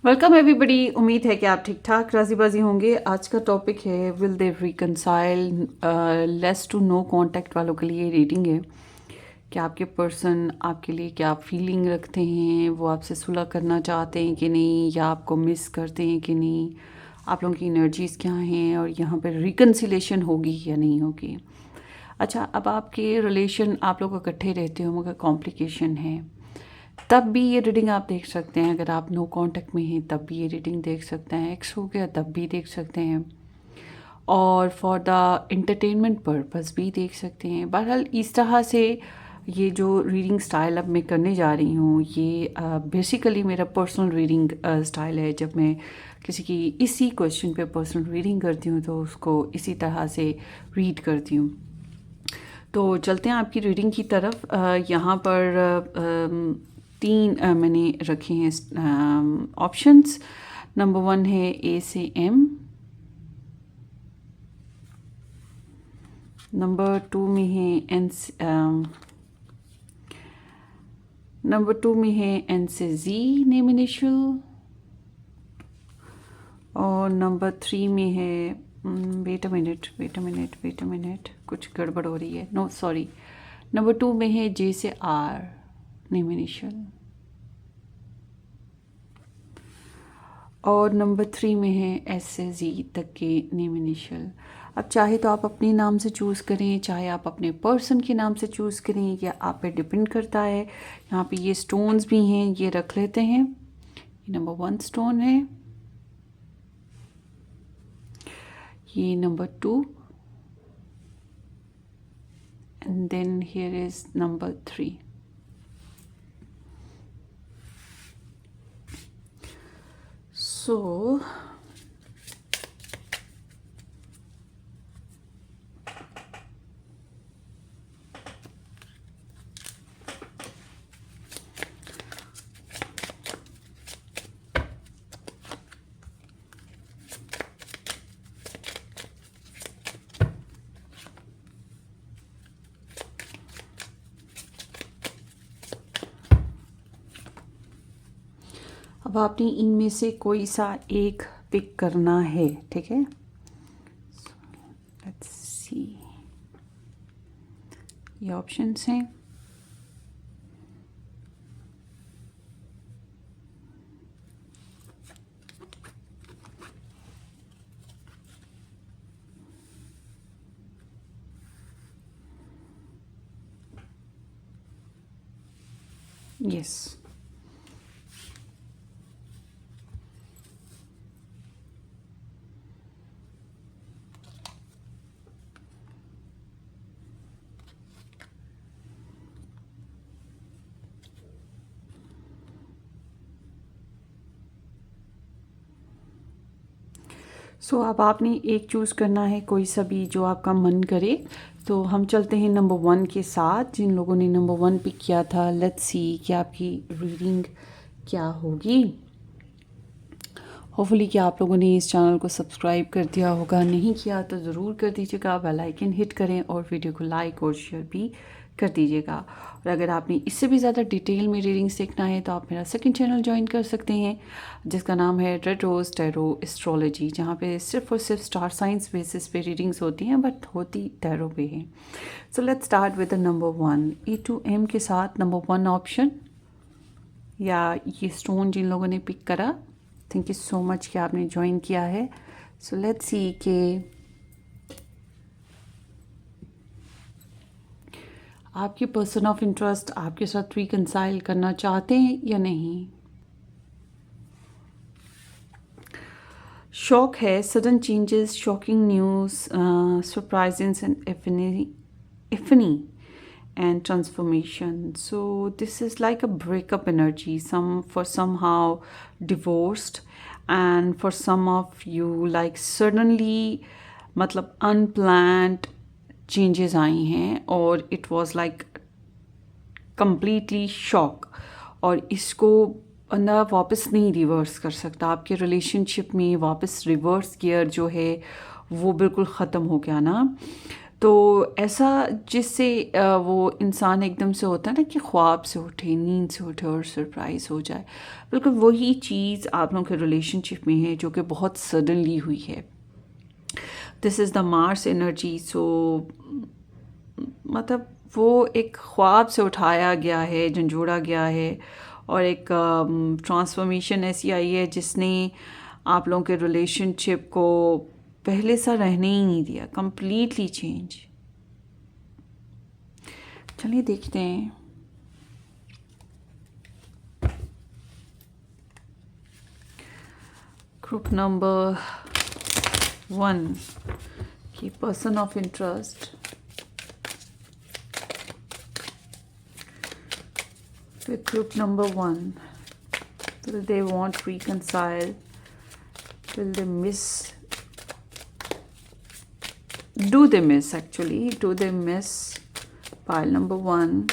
Welcome everybody. उम्मीद है कि आप ठीक ठाक राजी बाजी होंगे। आज का टॉपिक है will they reconcile. Less to no contact वालों के लिए रीडिंग है कि आपके पर्सन आपके लिए क्या फीलिंग रखते हैं, वो आपसे सुलह करना चाहते हैं कि नहीं, या आपको मिस करते हैं कि नहीं, आप लोगों की एनर्जीज़ क्या हैं और यहाँ पर रिकन्सिलेशन होगी या नहीं होगी। अच्छा, अब आपके रिलेशन आप लोग इकट्ठे रहते हो मगर कॉम्प्लिकेशन है, तब भी ये रीडिंग आप देख सकते हैं। अगर आप नो कांटेक्ट में हैं तब भी ये रीडिंग देख सकते हैं। एक्स हो गया तब भी देख सकते हैं, और फॉर द एंटरटेनमेंट पर्पस भी देख सकते हैं। बहरहाल इस तरह से ये जो रीडिंग स्टाइल अब मैं करने जा रही हूँ, ये बेसिकली मेरा पर्सनल रीडिंग स्टाइल है। जब मैं किसी की इसी क्वेश्चन पे पर्सनल रीडिंग करती हूँ तो उसको इसी तरह से रीड करती हूँ। तो चलते हैं आपकी रीडिंग की तरफ। यहाँ पर तीन मैंने रखे हैं ऑप्शंस। नंबर 1 है ए से एम, नंबर 2 में है एन, नंबर 2 में है एन से जी नेम इनिशियल, और नंबर 3 में है वेट अ मिनट, कुछ गड़बड़ हो रही है, नो सॉरी, नंबर 2 में है जे से आर नेम इनिशियल, और नंबर 3 में है एस से जी तक के नेम इनिशियल। अब चाहे तो आप अपने नाम से चूज़ करें, चाहे आप अपने पर्सन के नाम से चूज़ करें, या आप पे डिपेंड करता है। यहाँ पे ये स्टोन्स भी हैं, ये रख लेते हैं। ये नंबर 1 स्टोन है, ये number 2, and then here is number 3। So अब आपने इनमें से कोई सा एक पिक करना है, ठीक है। लेट्स सी, ये ऑप्शंस हैं। यस, सो अब आपने एक चूज़ करना है, कोई सा भी जो आपका मन करे। तो हम चलते हैं नंबर 1 के साथ। जिन लोगों ने नंबर 1 पिक किया था, लेट्स सी कि आपकी रीडिंग क्या होगी। होपफुली कि आप लोगों ने इस चैनल को सब्सक्राइब कर दिया होगा, नहीं किया तो ज़रूर कर दीजिएगा, बेल आइकन हिट करें और वीडियो को लाइक और शेयर भी कर दीजिएगा। और अगर आपने इससे भी ज़्यादा डिटेल में रीडिंग्स देखना है तो आप मेरा सेकंड चैनल ज्वाइन कर सकते हैं, जिसका नाम है रेड रोज़ टैरो एस्ट्रोलॉजी, जहाँ पे सिर्फ और सिर्फ स्टार साइंस बेसिस पे रीडिंग्स होती हैं, बट होती टैरो पे हैं। So let's start with the number 1, E to M के साथ नंबर 1 ऑप्शन, या ये स्टोन जिन लोगों ने पिक करा, थैंक यू सो मच कि आपने ज्वाइन किया है। सो लेट्स सी के आपके पर्सन ऑफ इंटरेस्ट आपके साथ रिकंसाइल करना चाहते हैं या नहीं। शॉक है, sudden changes, shocking news, surprises and epiphany and transformation. So this is like a breakup energy, for somehow divorced, and for some of you like suddenly मतलब unplanned changes आई हैं, और it was like completely shock, और इसको बंदा वापस नहीं reverse कर सकता। आपके रिलेशनशिप में वापस रिवर्स गियर जो है वो बिल्कुल ख़त्म हो गया ना। तो ऐसा जिससे वो इंसान एकदम से होता है ना कि ख्वाब से उठे, नींद से उठे और सरप्राइज़ हो जाए, बिल्कुल वही चीज़ आप लोगों के रिलेशनशिप में है जो कि बहुत सडनली हुई है। This is the Mars energy. So मतलब वो एक ख्वाब से उठाया गया है, झंझोड़ा गया है, और एक ट्रांसफॉर्मेशन ऐसी आई है जिसने आप लोगों के रिलेशनशिप को पहले सा रहने ही नहीं दिया, कंप्लीटली चेंज। चलिए देखते हैं। ग्रुप नंबर 1 की person of interest, with group number 1, will they want reconcile? Will they miss? Do they miss actually? Do they miss pile number 1?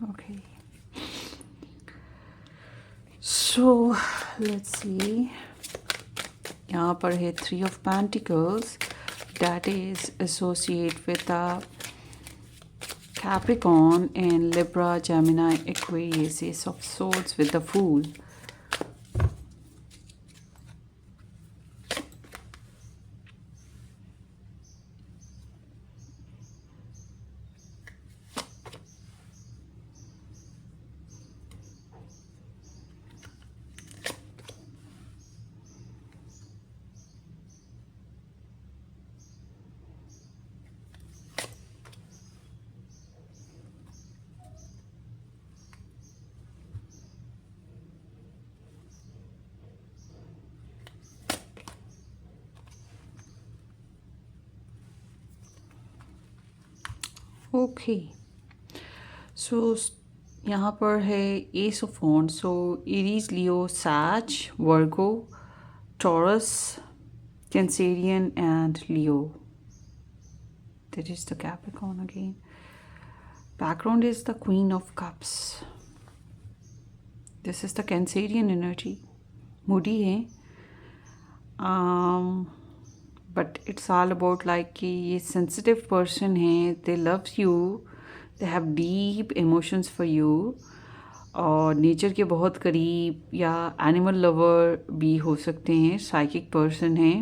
Okay. So let's see. यहाँ पर है 3 of Pentacles, that is associate with the Capricorn and Libra, Gemini, Aquarius, Ace of Swords with the Fool. Okay, so यहाँ पर है ace of wands. So Aries, Leo, Sag, Virgo, Taurus, Cancerian and Leo. That is the Capricorn again. Background is the Queen of Cups. This is the Cancerian energy. Moody है, but it's all about like कि ये sensitive person है, they love you, they have deep emotions for you, और nature के बहुत करीब या animal lover भी हो सकते हैं, साइकिक पर्सन है,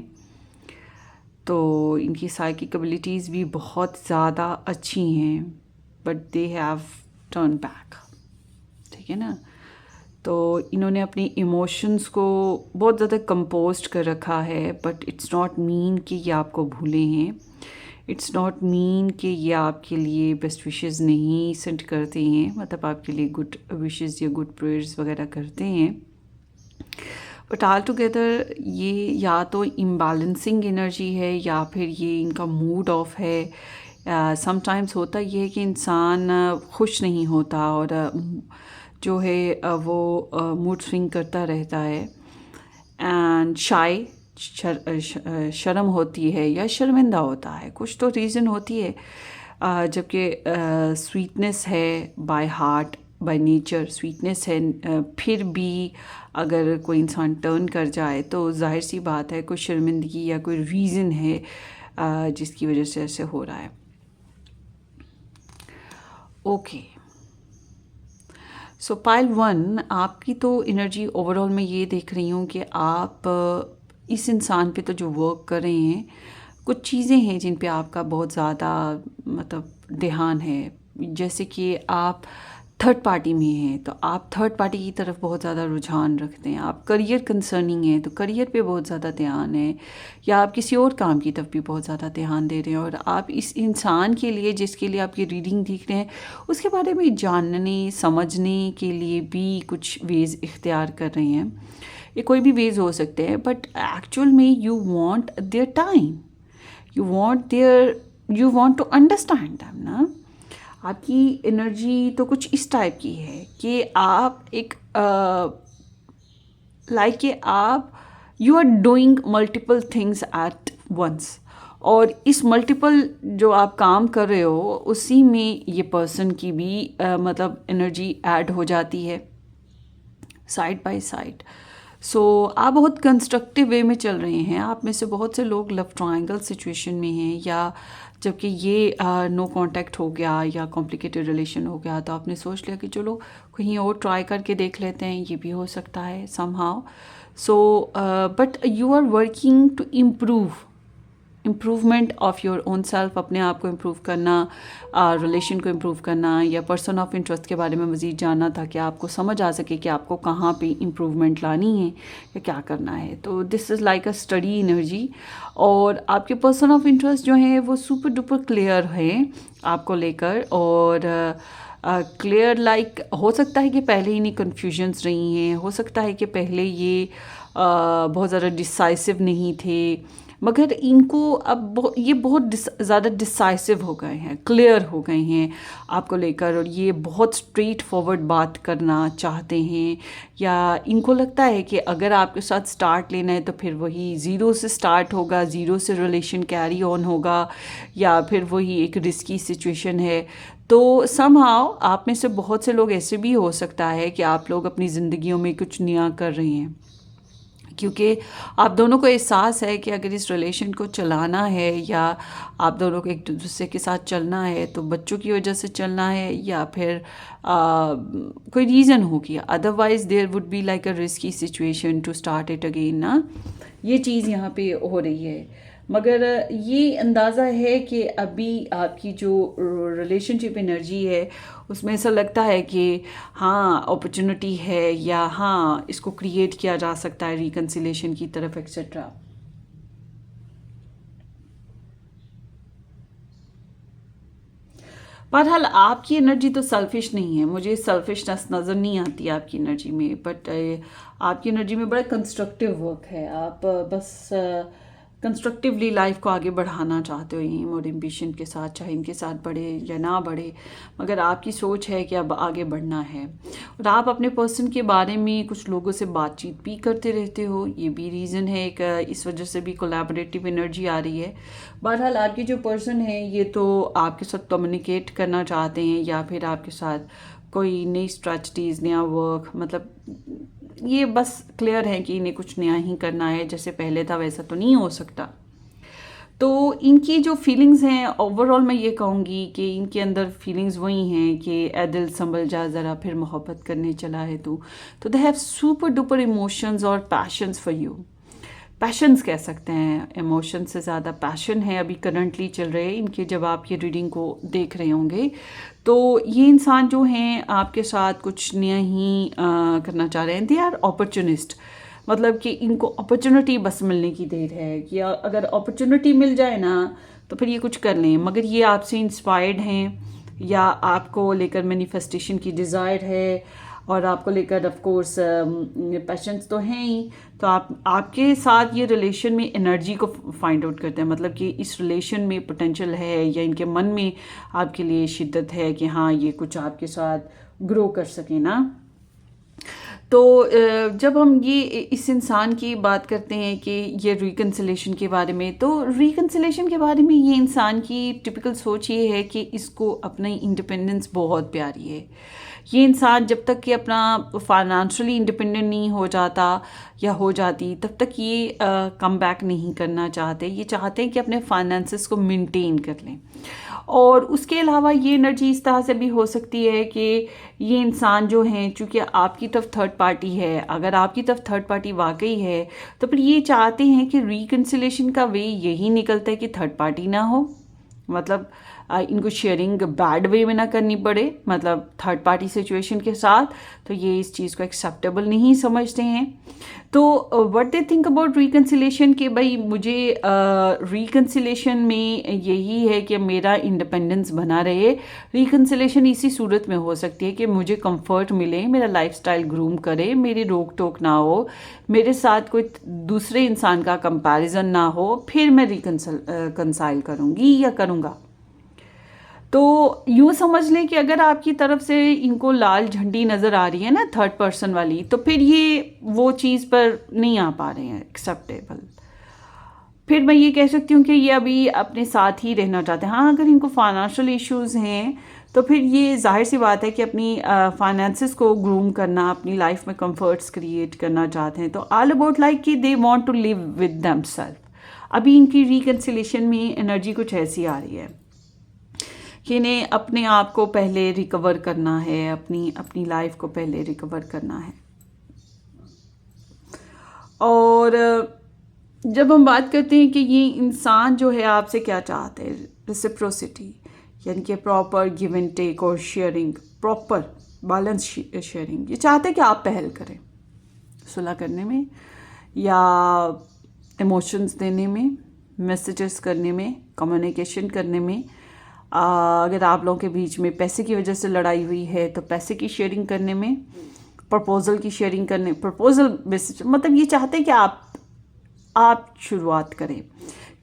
तो इनकी साइकिक एबिलिटीज़ भी बहुत ज़्यादा अच्छी हैं, but they have turn back, ठीक है ना। तो इन्होंने अपनी इमोशंस को बहुत ज़्यादा कंपोस्ट कर रखा है, बट इट्स नॉट मीन कि ये आपको भूले हैं, इट्स नॉट मीन कि ये आपके लिए बेस्ट विशेस नहीं सेंड करते हैं, मतलब आपके लिए गुड विशेस या गुड प्रेयर्स वगैरह करते हैं, बट ऑल टुगेदर ये या तो इम्बैलेंसिंग एनर्जी है या फिर ये इनका मूड ऑफ है। समटाइम्स होता ये है कि इंसान खुश नहीं होता और जो है वो मूड स्विंग करता रहता है, एंड शाय शर्म होती है या शर्मिंदा होता है, कुछ तो रीज़न होती है, जबकि स्वीटनेस है by heart, by nature sweetness है, फिर भी अगर कोई इंसान टर्न कर जाए तो जाहिर सी बात है कोई शर्मिंदगी या कोई रीज़न है जिसकी वजह से ऐसे हो रहा है। ओके, सो पाइल 1, आपकी तो एनर्जी ओवरऑल मैं ये देख रही हूँ कि आप इस इंसान पे तो जो वर्क कर रहे हैं, कुछ चीज़ें हैं जिन पे आपका बहुत ज़्यादा मतलब ध्यान है, जैसे कि आप थर्ड पार्टी में हैं तो आप थर्ड पार्टी की तरफ बहुत ज़्यादा रुझान रखते हैं, आप करियर कंसर्निंग है तो करियर पे बहुत ज़्यादा ध्यान है, या आप किसी और काम की तरफ भी बहुत ज़्यादा ध्यान दे रहे हैं, और आप इस इंसान के लिए जिसके लिए आप ये रीडिंग देख रहे हैं उसके बारे में जानने समझने के लिए भी कुछ वेज़ इख्तियार कर रहे हैं। ये कोई भी वेज़ हो सकते हैं, बट एक्चुअल में you want their time, you want to understand them ना। आपकी एनर्जी तो कुछ इस टाइप की है कि आप एक लाइक कि आप you are doing multiple things at once, और इस मल्टीपल जो आप काम कर रहे हो उसी में ये पर्सन की भी मतलब एनर्जी ऐड हो जाती है साइड बाय साइड। सो आप बहुत कंस्ट्रक्टिव वे में चल रहे हैं। आप में से बहुत से लोग लव ट्रायंगल सिचुएशन में हैं, या जबकि ये नो कांटेक्ट हो गया या कॉम्प्लिकेटेड रिलेशन हो गया तो आपने सोच लिया कि चलो कहीं और ट्राई करके देख लेते हैं, ये भी हो सकता है somehow. So but you are working to improvement of your own self, अपने आप को इम्प्रूव करना, रिलेशन को इम्प्रूव करना, या पर्सन ऑफ इंटरेस्ट के बारे में मज़ीद जानना ताकि आपको समझ आ सके कि आपको कहाँ पे इम्प्रूवमेंट लानी है या क्या करना है। तो this is like a study energy. और आपके पर्सन ऑफ इंटरेस्ट जो है वो सुपर डुपर क्लियर है आपको लेकर, और क्लियर हो सकता है कि पहले ही नहीं कन्फ्यूजन्स रही हैं, हो सकता है कि पहले ये बहुत ज़्यादा डिसाइसिव नहीं थे, मगर इनको अब ये बहुत ज़्यादा डिसाइसिव हो गए हैं, क्लियर हो गए हैं आपको लेकर, और ये बहुत स्ट्रेट फॉरवर्ड बात करना चाहते हैं। या इनको लगता है कि अगर आपके साथ स्टार्ट लेना है तो फिर वही ज़ीरो से स्टार्ट होगा, ज़ीरो से रिलेशन कैरी ऑन होगा, या फिर वही एक रिस्की सिचुएशन है। तो समहाउ आप में से बहुत से लोग ऐसे भी हो सकता है कि आप लोग अपनी ज़िंदगियों में कुछ नया कर रहे हैं, क्योंकि आप दोनों को एहसास है कि अगर इस रिलेशन को चलाना है या आप दोनों को एक दूसरे के साथ चलना है तो बच्चों की वजह से चलना है, या फिर कोई रीज़न होगी, otherwise there would be like a risky situation to start it again ना। ये चीज़ यहाँ पे हो रही है। मगर ये अंदाज़ा है कि अभी आपकी जो रिलेशनशिप एनर्जी है उसमें ऐसा लगता है कि हाँ अपॉर्चुनिटी है, या हाँ इसको क्रिएट किया जा सकता है रिकन्सिलेशन की तरफ एक्सेट्रा। बहरहाल आपकी एनर्जी तो सेल्फिश नहीं है, मुझे सेल्फिशनेस नज़र नहीं आती आपकी एनर्जी में, बट आपकी एनर्जी में बड़ा कंस्ट्रक्टिव वर्क है। आप बस कंस्ट्रक्टिवली लाइफ को आगे बढ़ाना चाहते हो एम और एम्बिशन के साथ, चाहे इनके साथ बढ़े या ना बढ़े, मगर आपकी सोच है कि अब आगे बढ़ना है। और आप अपने पर्सन के बारे में कुछ लोगों से बातचीत भी करते रहते हो, ये भी रीज़न है एक, इस वजह से भी कोलैबोरेटिव एनर्जी आ रही है। बहरहाल आपके जो पर्सन है ये तो आपके साथ कम्युनिकेट करना चाहते हैं, या फिर आपके साथ कोई नई स्ट्रैटेजीज, नया वर्क, मतलब ये बस क्लियर है कि इन्हें कुछ नया ही करना है, जैसे पहले था वैसा तो नहीं हो सकता। तो इनकी जो फीलिंग्स हैं ओवरऑल मैं ये कहूँगी कि इनके अंदर फीलिंग्स वही हैं कि ए दिल संभल जा ज़रा फिर मोहब्बत करने चला है तू। तो they have super duper emotions और पैशंस फॉर यू। पैशंस कह सकते हैं, इमोशन से ज़्यादा पैशन है अभी करंटली चल रहे हैं इनके। जब आप ये रीडिंग को देख रहे होंगे तो ये इंसान जो हैं आपके साथ कुछ नया ही करना चाह रहे हैं। दे आर अपॉर्चुनिस्ट, मतलब कि इनको अपॉर्चुनिटी बस मिलने की देर है कि अगर अपॉर्चुनिटी मिल जाए ना तो फिर ये कुछ कर लें। मगर ये आपसे इंस्पायर्ड हैं, या आपको लेकर मैनिफेस्टेशन की डिज़ायर है, और आपको लेकर ऑफ कोर्स पैशंस तो हैं ही। तो आपके साथ ये रिलेशन में एनर्जी को फाइंड आउट करते हैं, मतलब कि इस रिलेशन में पोटेंशियल है, या इनके मन में आपके लिए शिद्दत है कि हाँ ये कुछ आपके साथ ग्रो कर सके ना। तो जब हम ये इस इंसान की बात करते हैं कि ये रिकन्सिलेशन के बारे में, तो रिकन्सिलेशन के बारे में ये इंसान की टिपिकल सोच ये है कि इसको अपनी इंडिपेंडेंस बहुत प्यारी है। ये इंसान जब तक कि अपना फाइनेंशियली इंडिपेंडेंट नहीं हो जाता या हो जाती तब तक ये कम बैक नहीं करना चाहते। ये चाहते हैं कि अपने फाइनेंसेस को मेंटेन कर लें। और उसके अलावा ये एनर्जी इस तरह से भी हो सकती है कि ये इंसान जो हैं, चूँकि आपकी तरफ थर्ड पार्टी है, अगर आपकी तरफ थर्ड पार्टी वाकई है तो फिर ये चाहते हैं कि रिकन्सिलेशन का वे यही निकलता है कि थर्ड पार्टी ना हो, मतलब इनको शेयरिंग बैड वे में ना करनी पड़े, मतलब थर्ड पार्टी सिचुएशन के साथ। तो ये इस चीज़ को एक्सेप्टेबल नहीं समझते हैं। तो what they think about reconciliation कि भाई मुझे रिकन्सिलेशन में यही है कि मेरा इंडिपेंडेंस बना रहे। रिकन्सिलेशन इसी सूरत में हो सकती है कि मुझे कंफर्ट मिले, मेरा लाइफस्टाइल ग्रूम करे, मेरी रोक टोक ना हो, मेरे साथ कोई दूसरे इंसान का कंपैरिजन ना हो, फिर मैं रिकन्साइल करूँगी या करूँगा। तो यूँ समझ लें कि अगर आपकी तरफ से इनको लाल झंडी नज़र आ रही है ना थर्ड पर्सन वाली, तो फिर ये वो चीज़ पर नहीं आ पा रहे हैं एक्सेप्टेबल। फिर मैं ये कह सकती हूँ कि ये अभी अपने साथ ही रहना चाहते हैं। हाँ, अगर इनको फाइनेंशियल इश्यूज़ हैं तो फिर ये जाहिर सी बात है कि अपनी फाइनेंसेस को ग्रूम करना, अपनी लाइफ में कंफर्ट्स क्रिएट करना चाहते हैं। तो ऑल अबाउट लाइक कि they want to live with themselves. अभी इनकी रिकन्सिलेशन में एनर्जी कुछ ऐसी आ रही है कि इन्हें अपने आप को पहले रिकवर करना है, अपनी लाइफ को पहले रिकवर करना है। और जब हम बात करते हैं कि ये इंसान जो है आपसे क्या चाहते हैं, रेसिप्रोसिटी यानी कि प्रॉपर गिव एंड टेक और शेयरिंग, प्रॉपर बैलेंस शेयरिंग, ये चाहते हैं कि आप पहल करें सुलह करने में या इमोशंस देने में, मैसेजेस करने में, कम्युनिकेशन करने में। अगर आप लोगों के बीच में पैसे की वजह से लड़ाई हुई है तो पैसे की शेयरिंग करने में, प्रपोजल की शेयरिंग करने, प्रपोजल मैसेज, मतलब ये चाहते हैं कि आप शुरुआत करें,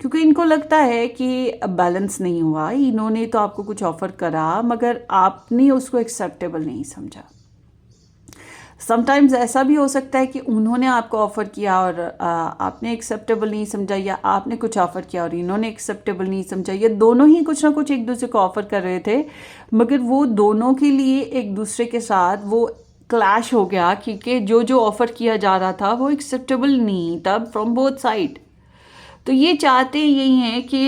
क्योंकि इनको लगता है कि बैलेंस नहीं हुआ। इन्होंने तो आपको कुछ ऑफ़र करा मगर आपने उसको एक्सेप्टेबल नहीं समझा। समटाइम्स ऐसा भी हो सकता है कि उन्होंने आपको ऑफ़र किया और आपने एक्सेप्टेबल नहीं समझा, या आपने कुछ ऑफ़र किया और इन्होंने एक्सेप्टेबल नहीं समझा, या दोनों ही कुछ ना कुछ एक दूसरे को ऑफ़र कर रहे थे मगर वो दोनों के लिए एक दूसरे के साथ वो क्लैश हो गया, क्योंकि जो ऑफ़र किया जा रहा था वो एक्सेप्टेबल नहीं था फ्रॉम बोथ साइड। तो ये चाहते यही हैं कि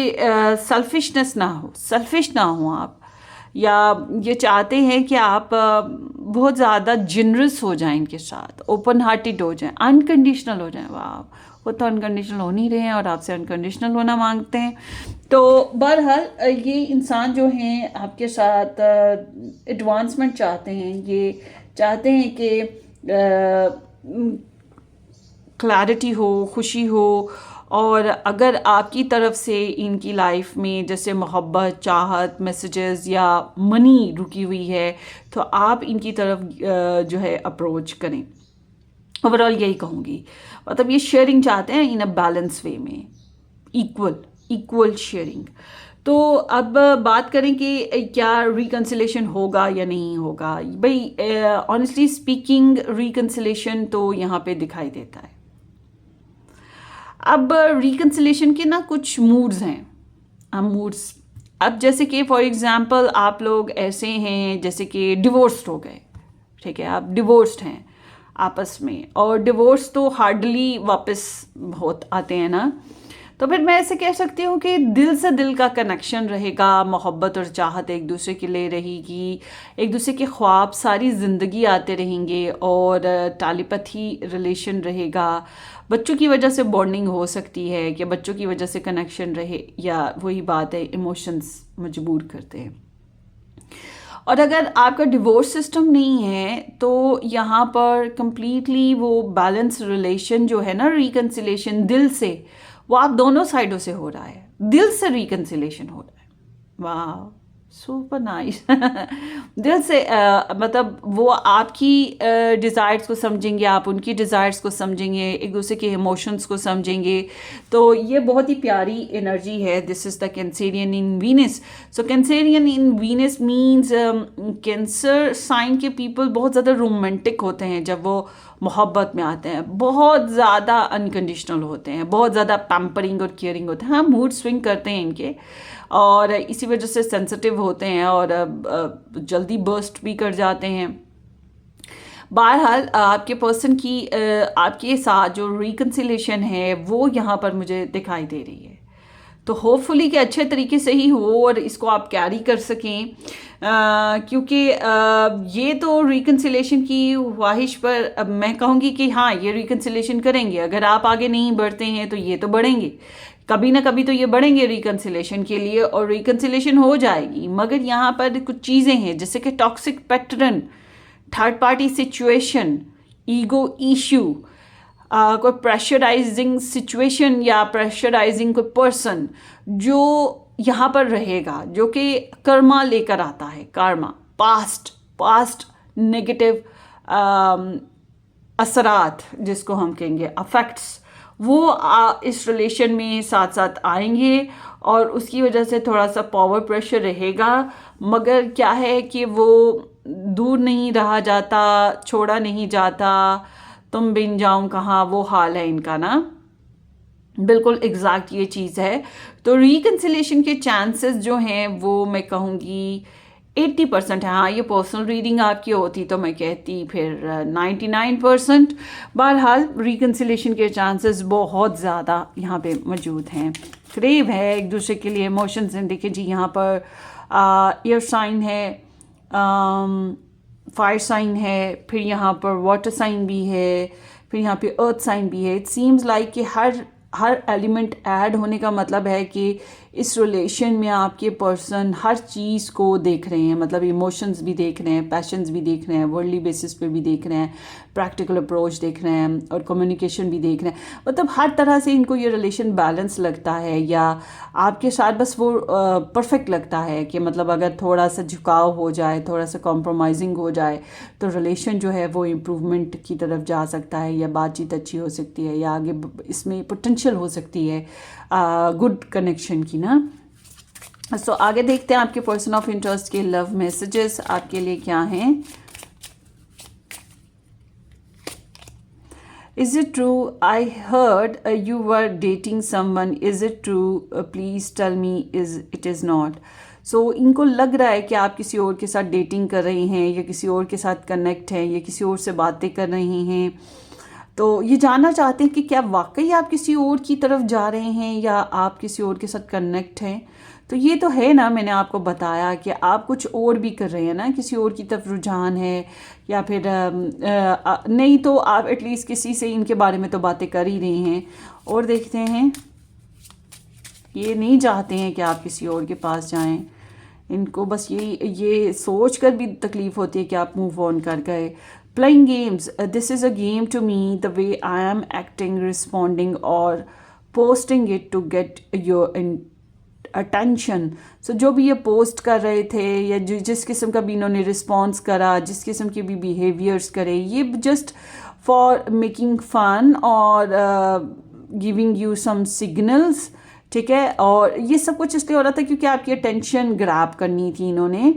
सेल्फिशनेस ना हो, सेल्फिश ना हो आप, या ये चाहते हैं कि आप बहुत ज़्यादा जनरस हो जाएं इनके साथ, ओपन हार्टेड हो जाएं, अनकंडीशनल हो जाएं। वाह, वो तो अनकंडीशनल हो नहीं रहे हैं और आपसे अनकंडीशनल होना मांगते हैं। तो बहरहाल ये इंसान जो हैं आपके साथ एडवांसमेंट चाहते हैं, ये चाहते हैं कि क्लैरिटी हो, खुशी हो। और अगर आपकी तरफ से इनकी लाइफ में जैसे मोहब्बत, चाहत, मैसेजेस या मनी रुकी हुई है तो आप इनकी तरफ जो है अप्रोच करें। ओवरऑल यही कहूँगी, मतलब ये शेयरिंग चाहते हैं इन अ बैलेंस वे में, इक्वल शेयरिंग। तो अब बात करें कि क्या रिकन्सिलेशन होगा या नहीं होगा। भाई ऑनेस्टली स्पीकिंग रिकन्सिलेशन तो यहाँ पे दिखाई देता है। अब रिकन्सिलेशन के ना कुछ मूड्स हैं, मूड्स। अब जैसे कि फॉर एग्जांपल आप लोग ऐसे हैं जैसे कि डिवोर्स्ड हो गए, ठीक है, आप डिवोर्स्ड हैं आपस में, और डिवोर्स तो हार्डली वापस बहुत आते हैं ना। तो फिर मैं ऐसे कह सकती हूँ कि दिल से दिल का कनेक्शन रहेगा, मोहब्बत और चाहत एक दूसरे के लिए रहेगी, एक दूसरे के ख्वाब सारी ज़िंदगी आते रहेंगे, और टेलीपैथी रिलेशन रहेगा। बच्चों की वजह से बॉन्डिंग हो सकती है कि बच्चों की वजह से कनेक्शन रहे, या वही बात है इमोशंस मजबूर करते हैं। और अगर आपका डिवोर्स सिस्टम नहीं है तो यहाँ पर कंप्लीटली वो बैलेंस रिलेशन जो है ना, रिकन्सिलेशन दिल से, वो आप दोनों साइडों से हो रहा है, दिल से रिकन्सिलेशन हो रहा है। वाह, सुपर नाइस। दिल से मतलब वो आपकी डिज़ायर्स को समझेंगे, आप उनकी डिज़ायर्स को समझेंगे, एक दूसरे के इमोशंस को समझेंगे। तो ये बहुत ही प्यारी एनर्जी है। This is the Cancerian in Venus. So Cancerian in Venus means Cancer sign के पीपल बहुत ज़्यादा रोमांटिक होते हैं जब वो मोहब्बत में आते हैं, बहुत ज़्यादा अनकंडीशनल होते हैं, बहुत ज़्यादा पैम्परिंग और केयरिंग होते हैं। हाँ, मूड स्विंग करते हैं इनके, और इसी वजह से सेंसिटिव होते हैं और जल्दी बर्स्ट भी कर जाते हैं। बहरहाल आपके पर्सन की आपके साथ जो रिकन्सिलेशन है वो यहाँ पर मुझे दिखाई दे रही है। तो होपफुली कि अच्छे तरीके से ही हो और इसको आप कैरी कर सकें, क्योंकि ये तो रिकन्सिलेशन की ख्वाहिश पर मैं कहूँगी कि हाँ, ये रिकन्सिलेशन करेंगे। अगर आप आगे नहीं बढ़ते हैं तो ये तो बढ़ेंगे, कभी ना कभी तो ये बढ़ेंगे रिकन्सिलेशन के लिए, और रिकन्सिलेशन हो जाएगी। मगर यहाँ पर कुछ चीज़ें हैं जैसे कि toxic pattern, third party situation, ego issue, कोई प्रेशराइजिंग सिचुएशन या प्रेशराइजिंग कोई पर्सन जो यहाँ पर रहेगा, जो कि कर्मा लेकर आता है, कर्मा, पास्ट नेगेटिव असरात जिसको हम कहेंगे अफेक्ट्स, वो इस रिलेशन में साथ साथ आएंगे और उसकी वजह से थोड़ा सा पावर प्रेशर रहेगा। मगर क्या है कि वो दूर नहीं रहा जाता, छोड़ा नहीं जाता, तुम बिन जाऊं कहाँ, वो हाल है इनका ना। बिल्कुल एग्जैक्ट ये चीज़ है। तो रिकन्सिलेशन के चांसेस जो हैं वो मैं कहूँगी 80% है। हाँ, ये पर्सनल रीडिंग आपकी होती तो मैं कहती फिर 99%। बहरहाल रिकन्सिलेशन के चांसेस बहुत ज़्यादा यहाँ पे मौजूद हैं। क्रेव है एक दूसरे के लिए, इमोशंस हैं। देखिए जी, यहाँ पर एयर साइन है, फायर साइन है, फिर यहाँ पर वाटर साइन भी है, फिर यहाँ पे अर्थ साइन भी है। इट सीम्स लाइक कि हर एलिमेंट ऐड होने का मतलब है कि इस रिलेशन में आपके पर्सन हर चीज़ को देख रहे हैं। मतलब इमोशंस भी देख रहे हैं, पैशंस भी देख रहे हैं, वर्ल्डली बेसिस पे भी देख रहे हैं, प्रैक्टिकल अप्रोच देख रहे हैं और कम्युनिकेशन भी देख रहे हैं। मतलब हर तरह से इनको ये रिलेशन बैलेंस लगता है, या आपके साथ बस वो परफेक्ट लगता है कि मतलब अगर थोड़ा सा झुकाव हो जाए, थोड़ा सा कॉम्प्रोमाइजिंग हो जाए तो रिलेशन जो है वो इम्प्रूवमेंट की तरफ जा सकता है, या बातचीत अच्छी हो सकती है, या आगे इसमें पोटेंशियल हो सकती है गुड कनेक्शन की ना। सो आगे देखते हैं आपके पर्सन ऑफ इंटरेस्ट के लव मैसेजेस आपके लिए क्या हैं। Is it true? I heard you were dating someone. Is it true? Please tell me it is not. So इनको लग रहा है कि आप किसी और के साथ डेटिंग कर रही हैं, या किसी और के साथ कनेक्ट हैं, या किसी और से बातें कर रही हैं। तो ये जानना चाहते हैं कि क्या वाकई आप किसी और की तरफ जा रहे हैं, या आप किसी और के साथ कनेक्ट हैं। तो ये तो है ना, मैंने आपको बताया कि आप कुछ और भी कर रहे हैं ना, किसी और की तरफ रुझान है, या फिर नहीं तो आप एटलीस्ट किसी से इनके बारे में तो बातें कर ही रहे हैं। और देखते हैं, ये नहीं चाहते हैं कि आप किसी और के पास जाएं। इनको बस ये सोच कर भी तकलीफ होती है कि आप मूव ऑन कर गए। Playing games, this is a game to me, the way I am acting, responding और posting it to get your attention. So जो भी ये पोस्ट कर रहे थे, या जिस किस्म का भी इन्होंने रिस्पॉन्स करा, जिस किस्म के भी बिहेवियर्स करे, ये जस्ट फॉर मेकिंग फन और गिविंग यू सम सिग्नल्स, ठीक है। और ये सब कुछ इसलिए हो रहा था क्योंकि आपकी अटेंशन ग्रैब करनी थी इन्होंने।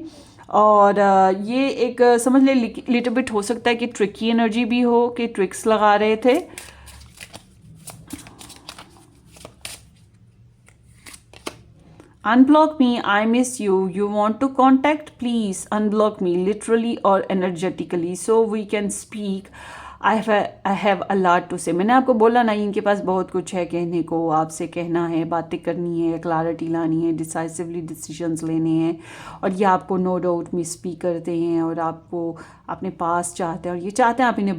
और ये एक समझ ले लिटिल बिट हो सकता है कि ट्रिकी एनर्जी भी हो, कि ट्रिक्स लगा रहे थे। Unblock me, I miss you. You want to contact? Please unblock me literally or energetically so we can speak. I have a lot to say. मैंने आपको बोला ना, इनके पास बहुत कुछ है कहने को, आपसे कहना है, बातें करनी है, क्लैरिटी लानी है, डिसाइसिवली डिसीजंस लेने हैं। और ये आपको नो डाउट मिस भी करते हैं, और आपको अपने पास चाहते हैं, और ये चाहते हैं आप इन्हें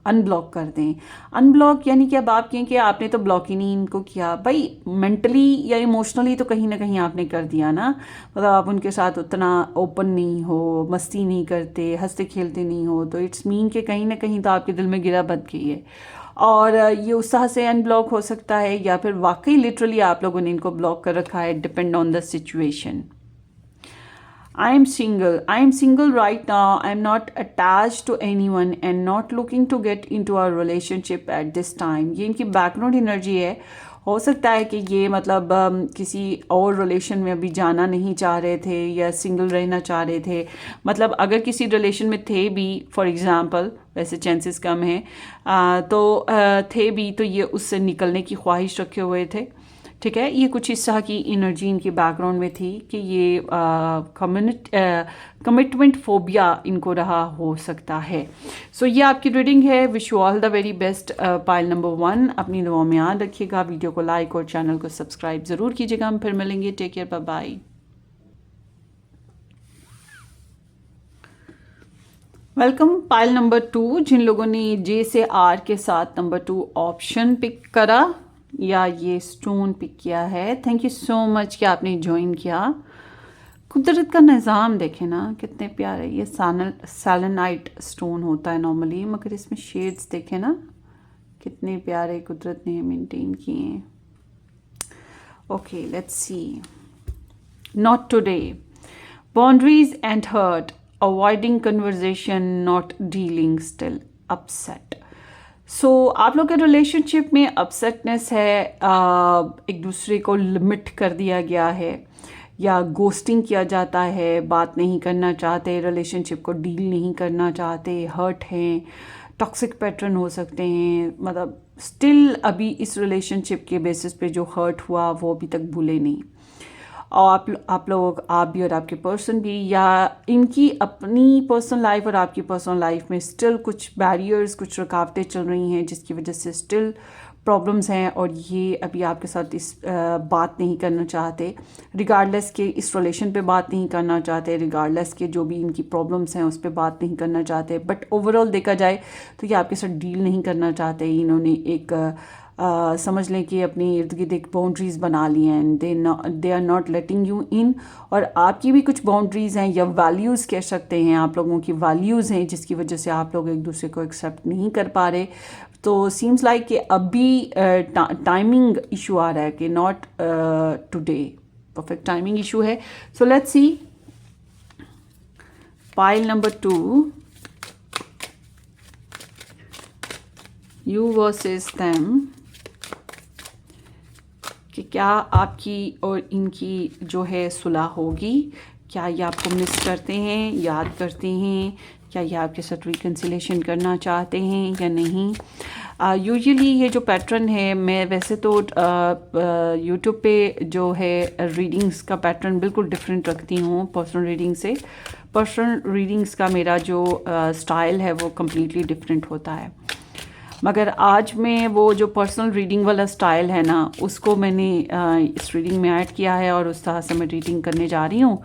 अनब्लॉक कर दें। अनब्लॉक यानी कि अब आप कहें कि आपने तो ब्लॉक ही नहीं इनको किया, भाई मेंटली या इमोशनली तो कहीं ना कहीं आपने कर दिया ना। मतलब आप उनके साथ उतना ओपन नहीं हो, मस्ती नहीं करते, हंसते खेलते नहीं हो, तो इट्स मीन कि कहीं ना कहीं तो आपके दिल में गिरा बध गई है। और ये उस तरह से अनब्लॉक हो सकता है, या फिर वाकई लिटरली आप लोगों ने इनको ब्लॉक कर रखा है, depend on the situation. I am single right now. I am not attached to anyone and not looking to get into a relationship at this time. ये इनकी बैकग्राउंड एनर्जी है। हो सकता है कि ये मतलब किसी और रिलेशन में अभी जाना नहीं चाह रहे थे, या सिंगल रहना चाह रहे थे। मतलब अगर किसी रिलेशन में थे भी, फॉर एग्जांपल, वैसे चांसेस कम हैं, थे भी तो ये उससे निकलने की ख्वाहिश रखे हुए थे, ठीक है। ये कुछ इस तरह की एनर्जी इनकी बैकग्राउंड में थी कि ये कमिटमेंट फोबिया इनको रहा हो सकता है। सो ये आपकी रीडिंग है। Wish you all the very best. Pile number 1, अपनी दुआ में याद रखिएगा। वीडियो को लाइक और चैनल को सब्सक्राइब ज़रूर कीजिएगा। हम फिर मिलेंगे। Take care, bye bye. Welcome pile number 2। जिन लोगों ने जे से आर के साथ नंबर 2 ऑप्शन पिक करा या ये स्टोन पिक किया है, थैंक यू सो मच कि आपने ज्वाइन किया। कुदरत का निज़ाम देखें ना, कितने प्यारे। ये सैलेनाइट स्टोन होता है नॉर्मली, मगर इसमें शेड्स देखें ना, कितने प्यारे कुदरत ने मेंटेन किए हैं। Okay, let's see. Not today, boundaries and hurt, avoiding conversation, not dealing, still upset. So आप लोग के रिलेशनशिप में अपसेटनेस है, एक दूसरे को लिमिट कर दिया गया है, या घोस्टिंग किया जाता है, बात नहीं करना चाहते, रिलेशनशिप को डील नहीं करना चाहते, हर्ट हैं, टॉक्सिक पैटर्न हो सकते हैं, मतलब स्टिल अभी इस रिलेशनशिप के बेसिस पे जो हर्ट हुआ वो अभी तक भूले नहीं। और आप लोग, आप भी और आपके पर्सन भी, या इनकी अपनी पर्सनल लाइफ और आपकी पर्सनल लाइफ में स्टिल कुछ बैरियर्स, कुछ रुकावटें चल रही हैं जिसकी वजह से स्टिल प्रॉब्लम्स हैं, और ये अभी आपके साथ इस बात नहीं करना चाहते, रिगार्डलेस के इस रिलेशन पे बात नहीं करना चाहते, रिगार्डलेस के जो भी इनकी प्रॉब्लम्स हैं उस पर बात नहीं करना चाहते। बट ओवरऑल देखा जाए तो ये आपके साथ डील नहीं करना चाहते। इन्होंने एक समझ लें कि अपनी इर्द गिर्द एक बाउंड्रीज़ बना ली हैं, and they are not letting you in. और आपकी भी कुछ बाउंड्रीज़ हैं या वैल्यूज़ कह सकते हैं, आप लोगों की वैल्यूज़ हैं जिसकी वजह से आप लोग एक दूसरे को एक्सेप्ट नहीं कर पा रहे। तो सीम्स लाइक कि अभी टाइमिंग इशू आ रहा है कि not today, perfect timing issue है। So let's see pile number 2, you versus them, कि क्या आपकी और इनकी जो है सुलह होगी, क्या ये आपको मिस करते हैं, याद करते हैं, क्या ये आपके साथ रिकन्सिलेशन करना चाहते हैं या नहीं। यूजुअली ये जो पैटर्न है, मैं वैसे तो यूट्यूब पे जो है रीडिंग्स का पैटर्न बिल्कुल डिफरेंट रखती हूँ पर्सनल रीडिंग से। पर्सनल रीडिंग्स का मेरा जो स्टाइल है वो कम्प्लीटली डिफरेंट होता है, मगर आज मैं वो जो पर्सनल रीडिंग वाला स्टाइल है ना उसको मैंने इस रीडिंग में ऐड किया है, और उस तरह से मैं रीडिंग करने जा रही हूँ।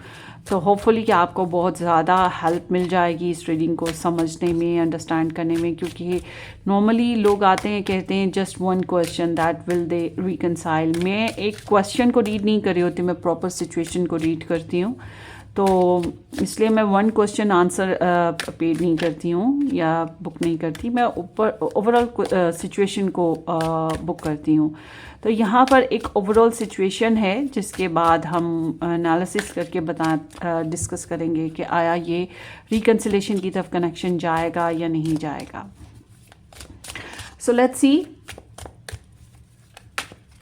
तो होपफुली कि आपको बहुत ज़्यादा हेल्प मिल जाएगी इस रीडिंग को समझने में, अंडरस्टैंड करने में, क्योंकि नॉर्मली लोग आते हैं कहते हैं just one question that will they reconcile. मैं एक क्वेश्चन को रीड नहीं कर रही होती, मैं प्रॉपर सिचुएशन को रीड करती हूँ। तो इसलिए मैं वन क्वेश्चन आंसर पेड नहीं करती हूँ या बुक नहीं करती, मैं ऊपर ओवरऑल सिचुएशन को बुक करती हूँ। तो यहाँ पर एक ओवरऑल सिचुएशन है जिसके बाद हम एनालिसिस करके डिस्कस करेंगे कि आया ये रिकन्सिलेशन की तरफ कनेक्शन जाएगा या नहीं जाएगा। सो लेट्स सी